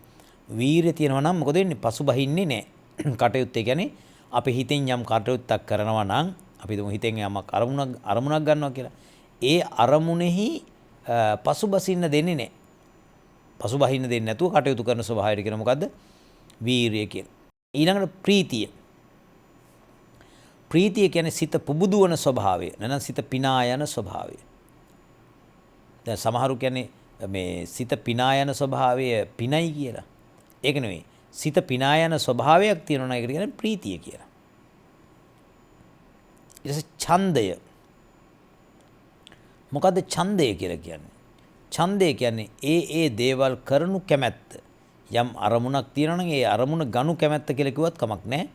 වීරිය තියෙනවා නම් මොකද වෙන්නේ? පසුබහින්නේ නැහැ. කටයුත්තේ කියන්නේ අපි හිතෙන් යම් කටයුත්තක් කරනවා නම් අපි දුමු හිතෙන් යමක් අරමුණක් ගන්නවා කියලා. ඒ අරමුණෙහි පසුබසින්න දෙන්නේ නැහැ. පසුබහින්න දෙන්නේ නැතුව කටයුතු කරන ස්වභාවයට කියන මොකද්ද? වීරිය කියලා. ඊළඟට ප්‍රීතිය. ප්‍රීතිය කියන්නේ සිත පුබුදුවන ස්වභාවය. නැත්නම් සිත පිනා යන ස්වභාවය. දැන් සමහරු කියන්නේ මේ සිත පිනා යන ස්වභාවය පිනයි කියලා. ඒක නෙවෙයි. සිත පිනා යන ස්වභාවයක් තියෙනවා නම් ඒකට කියන්නේ ප්‍රීතිය කියලා. ඊට පස්සේ ඡන්දය. මොකද්ද ඡන්දය කියලා කියන්නේ? ඡන්දය කියන්නේ ඒ දේවල් කරනු කැමැත්ත. යම් අරමුණක් තියෙනවා නම් ඒ අරමුණ ගනු කැමැත්ත කියලා කිව්වත් කමක් නැහැ.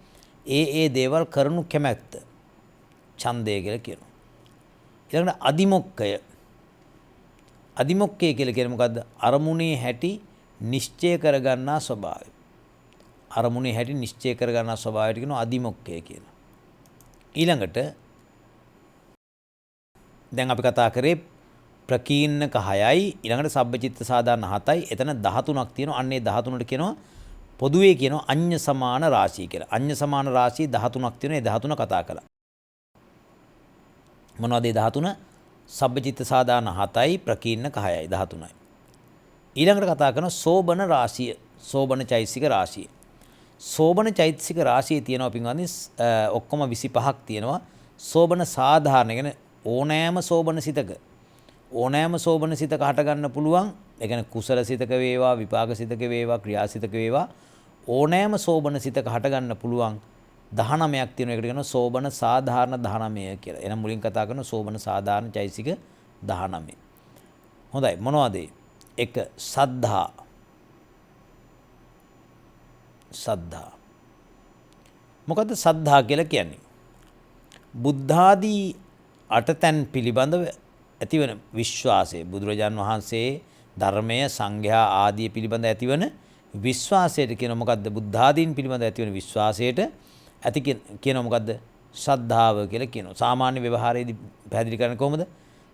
ඒ දේවල් කරනු කැමැත්ත. ඡන්දය කියලා කියනවා. ඊළඟට අදිමොක්කය. අදිමොක්කය කියලා කියන්නේ මොකද්ද? අරමුණේ හැටි නිශ්චය කරගන්නා ස්වභාවය. අරමුණේ හැටි නිශ්චය කරගන්නා ස්වභාවයට කියනවා අදිමොක්කය කියලා. ඊළඟට දැන් අපි කතා කරේ ප්‍රකීර්ණක 6යි ඊළඟට සබ්බචිත්ත සාධාරණ 7යි එතන 13ක් තියෙනවා. අන්න ඒ 13ට කියනවා පොදුවේ කියනවා අඤ්ඤ සමාන රාශිය කියලා. අඤ්ඤ සමාන රාශිය 13ක් තියෙනවා. ඒ 13 කතා කළා. මොනවද ඒ 13? සබ්බචිත්ත සාධාරණ 7යි ප්‍රකීර්ණක 6යි 13යි. ඊළඟට කතා කරන සෝබන රාශිය. සෝබන චෛතසික රාශිය. සෝබන චෛතසික රාශිය තියෙනවා පින්වත්නි ඔක්කොම 25ක් තියෙනවා. සෝබන සාධාරණ කියන්නේ ඕනෑම සෝබන සිතක ඕනෑම සෝබන සිතක හට ගන්න පුළුවන්. ඒ කියන්නේ කුසල සිතක වේවා විපාක සිතක වේවා ක්‍රියාසිතක වේවා ඕනෑම සෝබන සිතක හට ගන්න පුළුවන් 19ක් තියෙනවා. ඒකට කියනවා සෝබන සාධාරණ 19 කියලා. එහෙනම් මුලින් කතා කරන සෝබන සාධාරණ චෛතසික 19. හොඳයි මොනවද? එක සද්ධා. සද්ධා. මොකද්ද සද්ධා කියලා කියන්නේ? බුද්ධාදී අටතැන් පිළිබඳව ඇතිවන විශ්වාසය. බුදුරජාන් වහන්සේ ධර්මය සංඝයා ආදී පිළිබඳ ඇතිවන විශ්වාසයට කියන මොකද්ද? බුද්ධාදීන් පිළිබඳ ඇතිවන විශ්වාසයට ඇති කියන මොකද්ද? ශ්‍රද්ධාව කියලා කියනවා. සාමාන්‍ය ව්‍යවහාරයේදී පැහැදිලි කරන්නේ කොහොමද?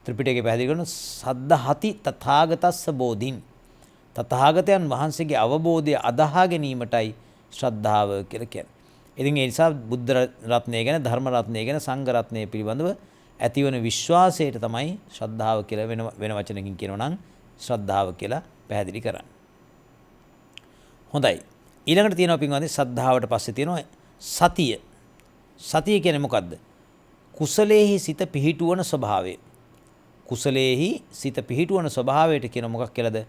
ත්‍රිපිටකයේ පැහැදිලි කරන සද්ධහති තථාගතස්ස බෝධින්. තථාගතයන් වහන්සේගේ අවබෝධය අදහා ගැනීමටයි ශ්‍රද්ධාව කියලා කියන්නේ. ඉතින් ඒ නිසා බුද්ධ රත්නය ගැන ධර්ම රත්නය ගැන සංඝ රත්නය පිළිබඳව ඇතිවන විශ්වාසයට තමයි ශ්‍රද්ධාව කියලා වෙන වචනකින් කියනවා නම් ශ්‍රද්ධාව කියලා පැහැදිලි කරන්නේ. හොඳයි. ඊළඟට තියෙනවා පින්වත්නි ශ්‍රද්ධාවට පස්සේ තියෙනවා සතිය. සතිය කියන්නේ මොකද්ද? කුසලයේහි සිත පිහිටුවන ස්වභාවය. කුසලයේහි සිත පිහිටුවන ස්වභාවයට කියන මොකක් කියලාද?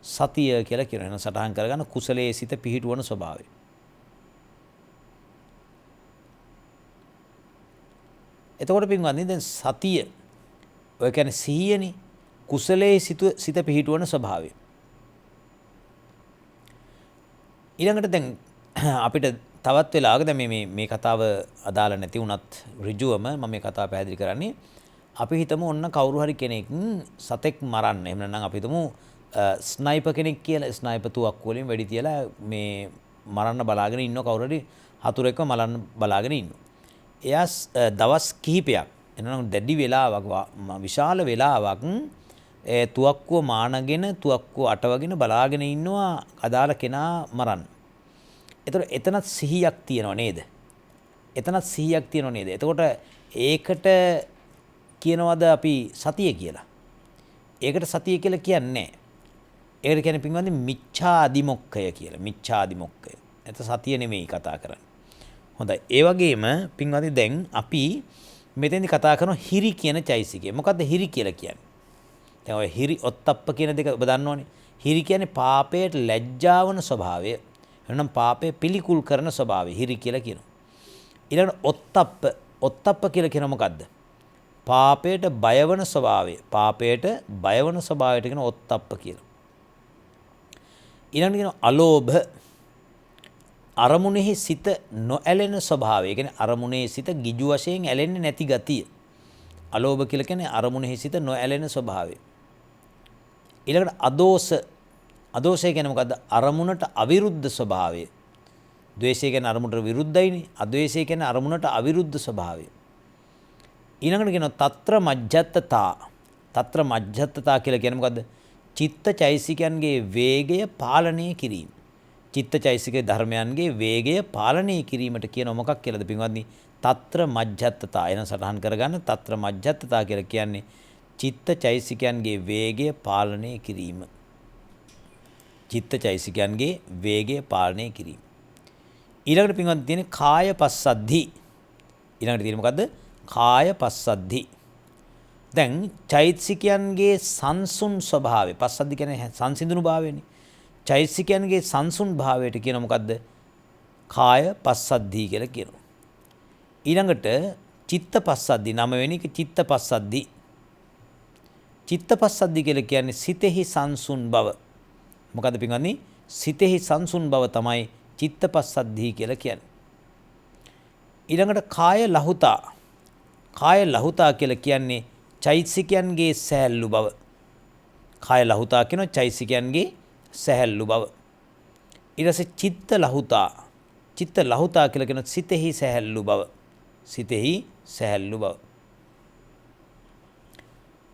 සතිය කියලා කියනවා. එහෙනම් සටහන් කරගන්න කුසලයේ සිත පිහිටුවන ස්වභාවය. එතකොට පින්වත්නි දැන් සතිය ඔය කියන්නේ සිහියනේ කුසලයේ සිත පිහිටුවන ස්වභාවය. ඊළඟට දැන් අපිට තවත් වෙලාවක දැන් මේ කතාව අදාළ නැති වුණත් ඍජුවම මම මේ කතාව පැහැදිලි කරන්නේ අපි හිතමු ඔන්න කවුරු හරි කෙනෙක් සතෙක් මරන්න. එහෙම නැත්නම් අපි හිතමු ස්නයිපර් කෙනෙක් කියලා ස්නයිපර් තුවක්කුව වලින් වෙඩි තියලා මේ මරන්න බලාගෙන ඉන්න කවුරු හරි හතුරෙක්ව මරන්න බලාගෙන ඉන්නවා. එයා දවස් කිහිපයක් එනනම් දැඩි වෙලාවක් විශාල වෙලාවක් ඒ තුවක්කුව මානගෙන තුවක්කුව අටවගෙන බලාගෙන ඉන්නවා අදාළ කෙනා මරන්න. එතකොට එතනත් සිහියක් තියෙනව නේද? එතනත් සිහියක් තියෙනව නේද? එතකොට ඒකට කියනවාද අපි සතිය කියලා? ඒකට සතිය කියලා කියන්නේ නැහැ. ඒකට කියන්නේ පින්වත්නි මිච්ඡා අදිමොක්ඛය කියලා. මිච්ඡා අදිමොක්ඛය. එත සතිය නෙමෙයි කතා කරන්නේ. හොඳයි. ඒ වගේම පින්වත්නි දැන් අපි මෙතෙන්දි කතා කරන හිරි කියන චෛසිකය. මොකද්ද හිරි කියලා කියන්නේ? දැන් ඔය හිරි ඔත්තප්ප කියන දෙක ඔබ දන්නවනේ. හිරි කියන්නේ පාපයට ලැජ්ජාවන ස්වභාවය. එහෙනම් පාපය පිළිකුල් කරන ස්වභාවය හිරි කියලා කියනවා. ඊළඟට ඔත්තප්ප කියලා කියන මොකද්ද? පාපයට බයවන ස්වභාවය. පාපයට බයවන ස්වභාවයට කියන ඔත්තප්ප කියලා. ඊළඟට කියන අලෝභ අරමුණෙහි සිත නොඇලෙන ස්වභාවය. ඒ කියන්නේ අරමුණේ සිත ගිජු වශයෙන් ඇලෙන්නේ නැති ගතිය. අලෝභ කියලා කියන්නේ අරමුණෙහි සිත නොඇලෙන ස්වභාවය. ඊළඟට අදෝෂය කියන්නේ මොකද්ද? අරමුණට අවිරුද්ධ ස්වභාවය. ද්වේෂය කියන්නේ අරමුණට විරුද්ධයිනේ. අද්වේෂය කියන්නේ අරමුණට අවිරුද්ධ ස්වභාවය. ඊළඟට කියනවා తත්‍ර මජ්ජත්තතා. తත්‍ර මජ්ජත්තතා කියලා කියන්නේ මොකද්ද? චිත්තචෛසිකයන්ගේ වේගය පාලනය කිරීම. චිත්තචෛසික ධර්මයන්ගේ වේගය පාලනය කිරීමට කියන මොකක් කියලාද පින්වත්නි? తත්‍ර මජ්ජත්තතා. එන සටහන් කරගන්න తත්‍ර මජ්ජත්තතා කියලා කියන්නේ චිත්ත චෛසිකයන්ගේ වේගය පාලනය කිරීම. චිත්ත චෛසිකයන්ගේ වේගය පාලනය කිරීම. ඊළඟට පින්වත් තියෙන්නේ කාය පස්සද්ධි. ඊළඟට තියෙන්නේ මොකද්ද? කාය පස්සද්ධි. දැන් චෛතසිකයන්ගේ සංසුන් ස්වභාවය, පස්සද්ධි කියන්නේ සංසිඳුණු භාවයනේ. චෛතසිකයන්ගේ සංසුන් භාවයට කියන මොකද්ද? කාය පස්සද්ධි කියලා කියනවා. ඊළඟට චිත්ත පස්සද්ධි, 9 වෙනි එක චිත්ත පස්සද්ධි. චිත්ත පස්සද්ධි කියලා කියන්නේ සිතෙහි සංසුන් බව. මොකද්ද පින්වත්නි? සිතෙහි සංසුන් බව තමයි චිත්ත පස්සද්ධි කියලා කියන්නේ. ඊළඟට කාය ලහුතා. කාය ලහුතා කියලා කියන්නේ චෛතසිකයන්ගේ සැහැල්ලු බව. කාය ලහුතා කියන චෛතසිකයන්ගේ සැහැල්ලු බව. ඊට පස්සේ චිත්ත ලහුතා. චිත්ත ලහුතා කියලා කියන සිතෙහි සැහැල්ලු බව. සිතෙහි සැහැල්ලු බව.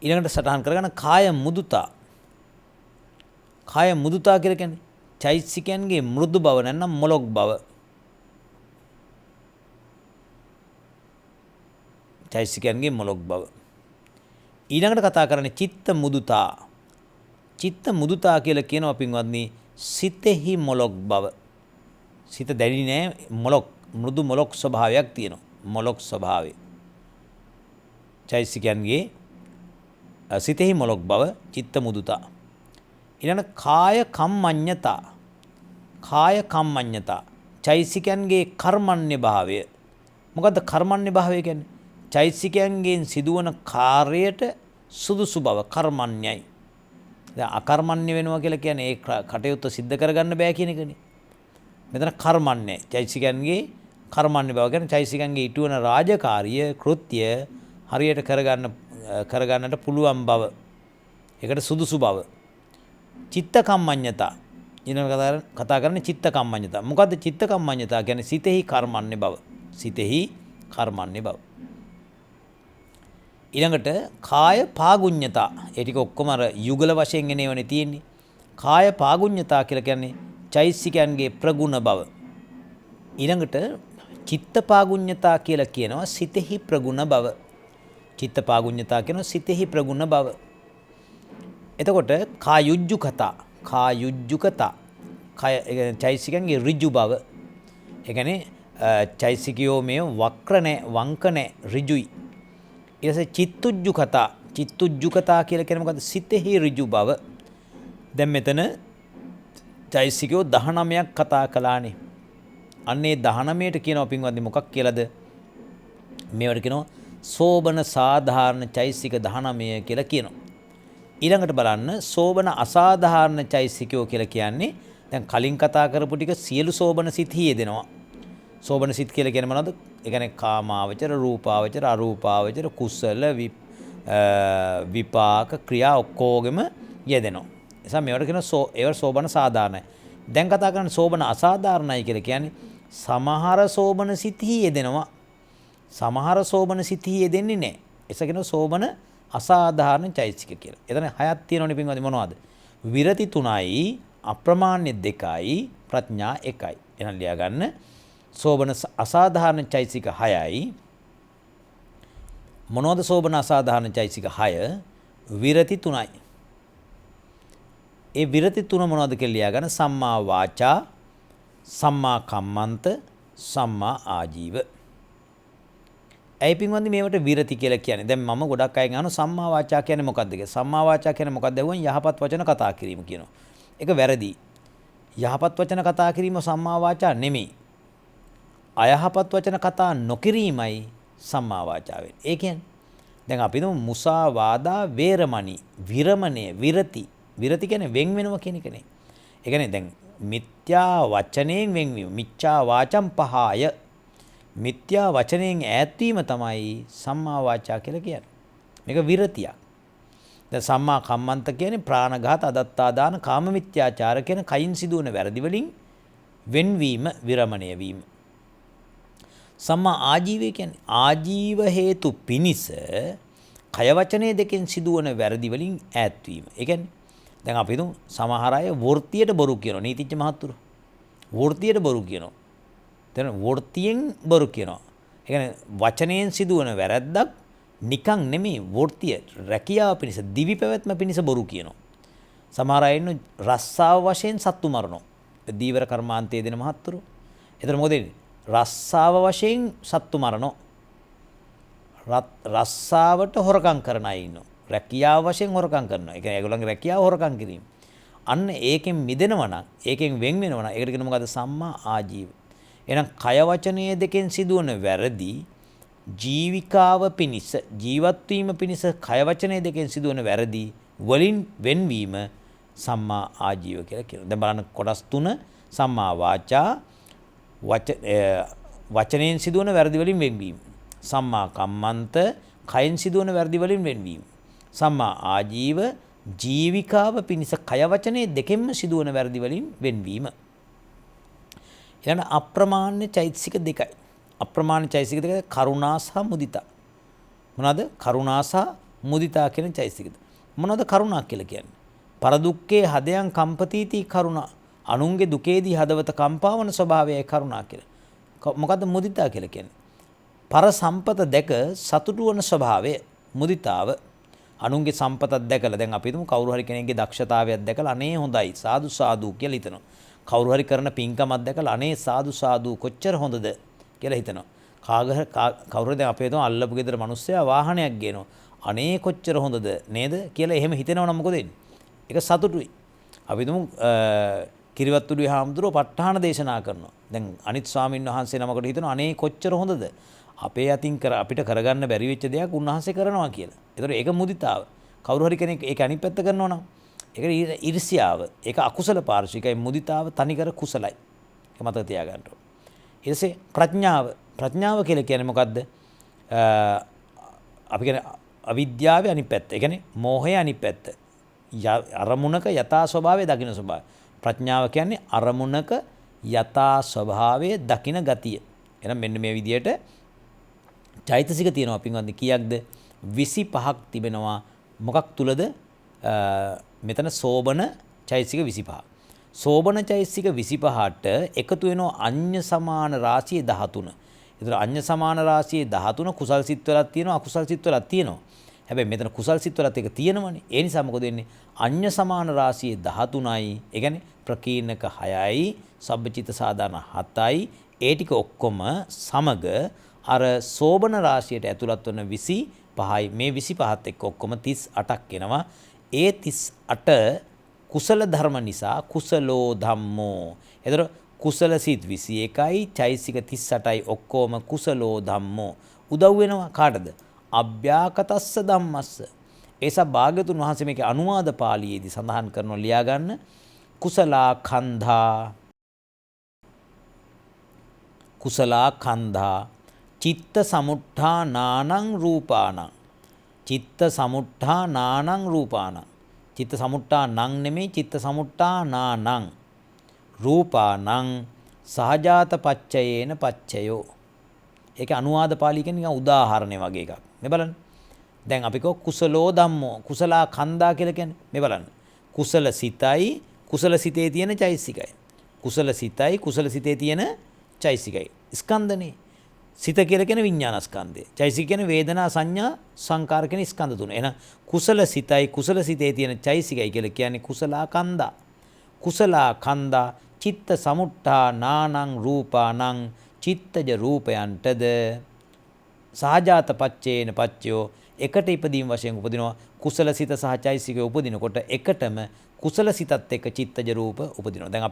ඊළඟට සටහන් කරගන්න කාය මුදුතා. කාය මුදුතා කියලා කියන්නේ චෛතසිකයන්ගේ මෘදු බව නැත්නම් මොලොක් බව. චෛතසිකයන්ගේ මොලොක් බව. ඊළඟට කතා කරන්නේ චිත්ත මුදුතා. චිත්ත මුදුතා කියලා කියනවා පින්වත්නි සිතෙහි මොලොක් බව. සිත දැඩි නෑ, මොලොක්, මෘදු මොලොක් ස්වභාවයක් තියෙනවා. මොලොක් ස්වභාවය. චෛතසිකයන්ගේ සිතෙහි මොලොක් බව චිත්ත මුදුතා. ඊළඟ කාය කම්මඤ්ඤතා. කාය කම්මඤ්ඤතා. චෛතසිකයන්ගේ කර්මන්නේ භාවය. මොකද්ද කර්මන්නේ භාවය කියන්නේ? චෛතසිකයන්ගෙන් සිදුවන කාර්යයට සුදුසු බව කර්මඤ්ඤයි. දැන් අකර්මණ්‍ය වෙනවා කියලා කියන්නේ ඒ කටයුත්ත සිද්ධ කරගන්න බෑ කියන එකනේ. මෙතන කර්මන්නේ චෛතසිකයන්ගේ කර්මන්නේ බව කියන්නේ චෛතසිකයන්ගේ ඊටුවන රාජකාරිය කෘත්‍ය හරියට කරගන්නට පුළුවන් බව. ඒකට සුදුසු බව. චිත්ත කම්මඤ්ඤතා. ඊළඟ කතා කරන්නේ චිත්ත කම්මඤ්ඤතා. මොකද්ද චිත්ත කම්මඤ්ඤතා කියන්නේ? සිතෙහි කර්මන්නේ බව. සිතෙහි කර්මන්නේ බව. ඊළඟට කාය පාගුඤ්ඤතා. ඒ ටික ඔක්කොම අර යුගල වශයෙන් එනේවනේ තියෙන්නේ. කාය පාගුඤ්ඤතා කියලා කියන්නේ චෛතසිකයන්ගේ ප්‍රගුණ බව. ඊළඟට චිත්ත පාගුඤ්ඤතා කියලා කියනවා සිතෙහි ප්‍රගුණ බව. චිත්ත පාගුඤ්ඤතා කියනවා සිතෙහි ප්‍රගුණ බව. එතකොට කායුජ්ජුකතා. කායුජ්ජුකතා. කාය චෛතසිකයන්ගේ ඍජු බව. ඒ කියන්නේ චෛතසිකයෝ මේ වක්‍ර නැහැ, වංක නැහැ, ඍජුයි. ඊට පස්සේ චිත්තුජ්ජුකතා. චිත්තුජ්ජුකතා කියලා කියන්නේ මොකද්ද? සිතෙහි ඍජු බව. දැන් මෙතන චෛතසිකයෝ 19ක් කතා කළානේ. අන්නේ 19ට කියනවා පින්වත්නි මොකක් කියලාද? මේවට කියනවා සෝබන සාධාරණ චෛතසික 19 කියලා කියනවා. ඊළඟට බලන්න සෝබන අසාධාරණ චෛතසිකයෝ කියලා කියන්නේ දැන් කලින් කතා කරපු ටික සියලු සෝබන සිත්හි යෙදෙනවා. සෝබන සිත් කියලා කියන්නේ මොනවද? ඒ කියන්නේ කාමාවචර, රූපාවචර, අරූපාවචර, කුසල, විපාක, ක්‍රියා ඔක්කොගෙම යෙදෙනවා. එසා මේවට කියනවා ඒවට සෝබන සාධාරණයි. දැන් කතා කරන්නේ සෝබන අසාධාරණයි කියලා කියන්නේ සමහර සෝබන සිත්හි යෙදෙනවා. සමහර සෝබන සිත්හි යෙදෙන්නේ නැහැ. එස කියනවා සෝබන අසාධාරණ චෛතසික කියලා. එතන හයක් තියෙනවනේ පින්වත්නි මොනවද? විරති 3යි, අප්‍රමාණ්‍ය 2යි, ප්‍රඥා 1යි. එහෙනම් ලියා ගන්න. සෝබන අසාධාරණ චෛතසික 6යි. මොනවද සෝබන අසාධාරණ චෛතසික 6? විරති 3යි. ඒ විරති 3 මොනවද කියලා ලියා ගන්න. සම්මා වාචා, සම්මා කම්මන්ත, සම්මා ආජීව. ඇයි පින්වත්නි මේවට විරති කියලා කියන්නේ? දැන් මම ගොඩක් අය ගන්නවා සම්මා වාචා කියන්නේ මොකක්ද කියලා. සම්මා වාචා කියන්නේ මොකක්ද? ඇහුවන් යහපත් වචන කතා කිරීම කියනවා. ඒක වැරදි. යහපත් වචන කතා කිරීම සම්මා වාචා නෙමෙයි. අයහපත් වචන කතා නොකිරීමයි සම්මා වාචා වෙන්නේ. ඒ කියන්නේ දැන් අපි හිතමු මුසාවාදා වේරමණී, විරමණය, විරති. විරති කියන්නේ වෙන් වෙනවා කියන එකනේ. ඒ කියන්නේ දැන් මිත්‍යා වචනයෙන් වෙන්වීම. මිච්ඡා වාචම් පහාය. මිත්‍යා වචනයෙන් ඈත්වීම තමයි සම්මා වාචා කියලා කියන්නේ. මේක විරතියක්. දැන් සම්මා කම්මන්ත කියන්නේ ප්‍රාණඝාත, අදත්තාදාන, කාම මිත්‍යාචාර කියන කයින් සිදුවන වැරදි වලින් වෙන්වීම, විරමණය වීම. සම්මා ආජීවය කියන්නේ ආජීව හේතු පිනිස කය වචනයේ දෙකෙන් සිදුවන වැරදි වලින් ඈත්වීම. ඒ කියන්නේ දැන් අපි හිතමු සමහර අය වෘත්තියට බොරු කියනවා. නීතිඥ මහත්තුරු වෘත්තියට බොරු කියනවා. දැන් වෘත්තියෙන් බොරු කියනවා. ඒ කියන්නේ වචනයෙන් සිදුවන වැරද්දක් නිකන් නෙමෙයි වෘත්තිය රැකියාව පිණිස දිවි පැවැත්ම පිණිස බොරු කියනවා. සමහර අය ඉන්න රස්සාව වශයෙන් සත්තු මරනවා. දීවර කර්මාන්තයේ දෙන මහත්තුරු. එතන මොකද වෙන්නේ? රස්සාව වශයෙන් සත්තු මරනවා. රස්සාවට හොරකම් කරන අය ඉන්නවා. රැකියාව වශයෙන් හොරකම් කරනවා. ඒ කියන්නේ ඒගොල්ලන්ගේ රැකියාව හොරකම් කිරීම. අන්න ඒකෙන් මිදෙනවා නම්, ඒකෙන් වෙන් වෙනවා නම් ඒකට කියන මොකද්ද? සම්මා ආජීව. එහෙනම් කය වචනය දෙකෙන් සිදුවන වැරදි ජීවිකාව පිණිස ජීවත් වීම පිණිස කය වචනය දෙකෙන් සිදුවන වැරදි වලින් වෙන්වීම සම්මා ආජීව කියලා කියනවා. දැන් බලන්න කොටස් තුන සම්මා වාචා වචනයෙන් සිදුවන වැරදි වලින් වෙන්වීම. සම්මා කම්මන්ත කයෙන් සිදුවන වැරදි වලින් වෙන්වීම. සම්මා ආජීව ජීවිකාව පිණිස කය වචනයේ දෙකෙන්ම සිදුවන වැරදි වලින් වෙන්වීම. ඊළඟ අප්‍රමාණ චෛතසික දෙකයි. අප්‍රමාණ චෛතසික දෙක කරුණා සහ මුදිතා. මොනවාද? කරුණා සහ මුදිතා කියන චෛතසික. මොනවද කරුණා කියලා කියන්නේ? පරදුක්කේ හදයන් කම්පතිති කරුණා. අනුන්ගේ දුකේදී හදවත කම්පාවන ස්වභාවයයි කරුණා කියලා. මොකද්ද මුදිතා කියලා කියන්නේ? පර සම්පත දැක සතුටු වන ස්වභාවය මුදිතාව. අනුන්ගේ සම්පතක් දැකලා දැන් අපි හිතමු කවුරු හරි කෙනෙක්ගේ දක්ෂතාවයක් දැකලා අනේ හොඳයි සාදු සාදු කියලා හිතනවා. කවුරු හරි කරන පින්කමක් දැකලා අනේ සාදු සාදු කොච්චර හොඳද කියලා හිතනවා. කවුරු දැන් අපේ හිතමු අල්ලපු ගෙදර මිනිස්සයා වාහනයක් ගේනවා. අනේ කොච්චර හොඳද නේද කියලා එහෙම හිතනවා නම් මොකද වෙන්නේ? ඒක සතුටුයි. අපි හිතමු කිරිවත්තුඩුවේ හාමුදුරුවෝ ප ဋ ාහන දේශනා කරනවා. දැන් අනිත් ස්වාමීන් වහන්සේ නමකට හිතනවා අනේ කොච්චර හොඳද අපේ අතින් අපිට කරගන්න බැරි වෙච්ච දෙයක් උන්වහන්සේ කරනවා කියලා. ඒතකොට ඒක මුදිතාව. කවුරු හරි කෙනෙක් ඒක අනිත් පැත්ත කරනවා නම් ඒක ඊර්ෂ්‍යාව. ඒක අකුසල පාර්ශ්විකයි. මුදිතාව තනිකර කුසලයි. ඒක මතක තියාගන්න ඕන. ඊට පස්සේ ප්‍රඥාව. ප්‍රඥාව කියලා කියන්නේ මොකද්ද? අපි කියන්නේ අවිද්‍යාවේ අනිත් පැත්ත. ඒ කියන්නේ මෝහයේ අනිත් පැත්ත. අරමුණක යථා ස්වභාවය දකින්න ස්වභාවය. ප්‍රඥාව කියන්නේ අරමුණක යථා ස්වභාවය දකින්න ගතිය. එහෙනම් මෙන්න මේ විදිහට චෛතසික තියෙනවා පින්වත්නි කීයක්ද 25ක් තිබෙනවා මොකක් තුලද මෙතන සෝබන චෛතසික 25. සෝබන චෛතසික 25ට එකතු වෙනවා අඤ්ඤ සමාන රාශිය 13. ඒතර අඤ්ඤ සමාන රාශිය 13 කුසල් සිත් වලක් තියෙනවා අකුසල් සිත් වලක් තියෙනවා. හැබැයි මෙතන කුසල් සිත් වලත් එක තියෙනවනේ. ඒ නිසා මොකද වෙන්නේ? අඤ්ඤ සමාන රාශිය 13යි. ඒ කියන්නේ ප්‍රකීර්ණක 6යි, සබ්බචිත්ත සාධාන 7යි. ඒ ටික ඔක්කොම සමග අර සෝබන රාශියට ඇතුළත් වන 25යි. මේ 25ත් එක්ක ඔක්කොම 38ක් එනවා. ඒ 38 කුසල ධර්ම නිසා කුසලෝ ධම්මෝ. ඒතර කුසල සිත් 21යි, චෛසික 38යි ඔක්කොම කුසලෝ ධම්මෝ. උදව් වෙනවා කාටද? අභ්‍යාකතස්ස ධම්මස්ස. ඒසා භාග්‍යතුන් වහන්සේ මේකේ අනුවාද පාළියේදී සඳහන් කරනවා ලියා ගන්න. කුසලා කන්ධා කුසලා කන්ධා චිත්ත සමුට්ඨානානං රූපානං චිත්ත සමුට්ඨානානං රූපානං චිත්ත සමුට්ඨානං නෙමෙයි චිත්ත සමුට්ඨානානං රූපානං සහජාත පච්චයේන පච්චයෝ. ඒක අනුවාද පාළිය කියන්නේ නිකන් උදාහරණයක් වගේ එකක්. මේ බලන්න. දැන් අපි කෝ කුසලෝ ධම්මෝ කුසලා කන්දා කියලා කියන්නේ. මේ බලන්න. කුසල සිතයි කුසල සිතේ තියෙන චෛසිකයි. කුසල සිතයි කුසල සිතේ තියෙන චෛසිකයි. ස්කන්ධනේ. සිත කියලා කියන විඥාන ස්කන්ධය. චෛසික කියන්නේ වේදනා සංඥා සංකාර කියන ස්කන්ධ තුන. එහෙනම් කුසල සිතයි කුසල සිතේ තියෙන චෛසිකයි කියලා කියන්නේ කුසලා කන්දා. කුසලා කන්දා චිත්ත සමුට්ඨානානං රූපානං චිත්තජ රූපයන්ටද සහජාත පච්චේන පච්චයෝ එකට ඉදීම වශයෙන් උපදිනවා. කුසල සිත සහ චෛසිකය උපදිනකොට එකටම කුසල සිතත් එක්ක චිත්තජ රූප උපදිනවා. දැන්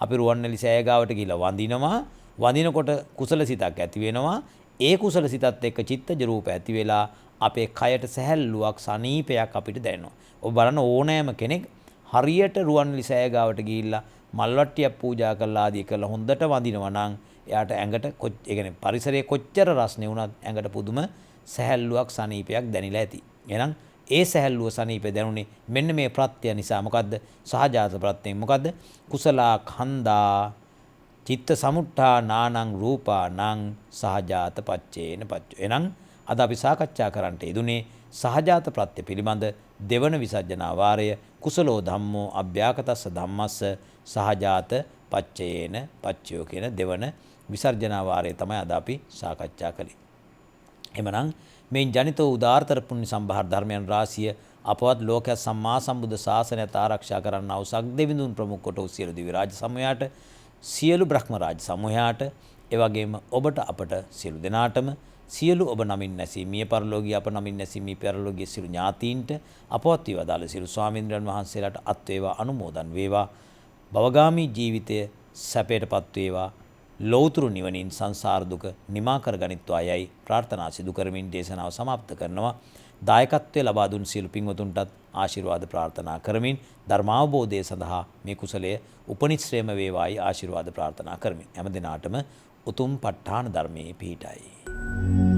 අපි රුවන්වැලි සෑය ගාවට ගිහිල්ලා වඳිනවා. වඳිනකොට කුසල සිතක් ඇති වෙනවා. ඒ කුසල සිතත් එක්ක චිත්තජ රූප ඇති වෙලා අපේ කයට සැහැල්ලුවක් සනීපයක් අපිට දැනෙනවා. ඔබ බලන්න ඕනෑම කෙනෙක් හරියට රුවන්වැලි සෑය ගාවට ගිහිල්ලා මල්වට්ටියක් පූජා කරලා ආදී කරලා හොඳට වඳිනවා නම් එයාට ඇඟට ඒ කියන්නේ පරිසරයේ කොච්චර රස්නේ වුණත් ඇඟට පුදුම සැහැල්ලුවක් සනීපයක් දැනිලා ඇති. එහෙනම් ඒ සැහැල්ලුව සනීපය දැනුනේ මෙන්න මේ ප්‍රත්‍ය නිසා. මොකද්ද? සහජාත ප්‍රත්‍යයෙන්. මොකද්ද? කුසලා කන්දා චිත්ත සමුට්ඨානානං රූපානං සහජාත පච්චේන පච්චෝ. එහෙනම් අද අපි සාකච්ඡා කරන්නට යෙදුනේ සහජාත ප්‍රත්‍ය පිළිබඳ දෙවන විසර්ජනා වාරය කුසලෝ ධම්මෝ අභ්‍යාකතස්ස ධම්මස්ස සහජාත පච්චේන පච්චයෝ කියන දෙවන විසර්ජනා වාරය තමයි අද අපි සාකච්ඡා කළේ. එමනම් මෙයින් ජනිත වූ උදාාරතර පුණ්‍ය සම්භාර ධර්මයන් රාශිය අපවත් ලෝකයක් සම්මා සම්බුද්ධ ශාසනයත් ආරක්ෂා කරන්නා වූ සග්දෙවිඳුන් ප්‍රමුඛ කොට වූ සියලු දිව්‍ය රාජ සමූහයාට සියලු බ්‍රහ්ම රාජ සමූහයාට එවැගේම ඔබට අපට සියලු දෙනාටම සියලු ඔබ නමින් නැසී මිය පරලෝකීය අප නමින් නැසී මිය පරලෝකීය සියලු ඥාතීන්ට අපවත් වී වදාළ සියලු ස්වාමීන්ද්‍රයන් වහන්සේලාට අත් වේවා අනුමෝදන් වේවා භවගාමී ජීවිතය සැපයටපත් වේවා ලෞතුරු නිවනින් සංසාර දුක නිමා කර ගනිත්වා යයි ප්‍රාර්ථනා සිදු කරමින් දේශනාව સમાપ્ત කරනවා. දායකත්වයේ ලබා දුන් සියලු පින්වතුන්ටත් ආශිර්වාද ප්‍රාර්ථනා කරමින් ධර්මාවබෝධය සඳහා මේ කුසලය උපනිශ්‍රේම වේවායි ආශිර්වාද ප්‍රාර්ථනා කරමින් හැම දිනාටම උතුම් ප ဋ ාණ ධර්මයේ පිහිටයි.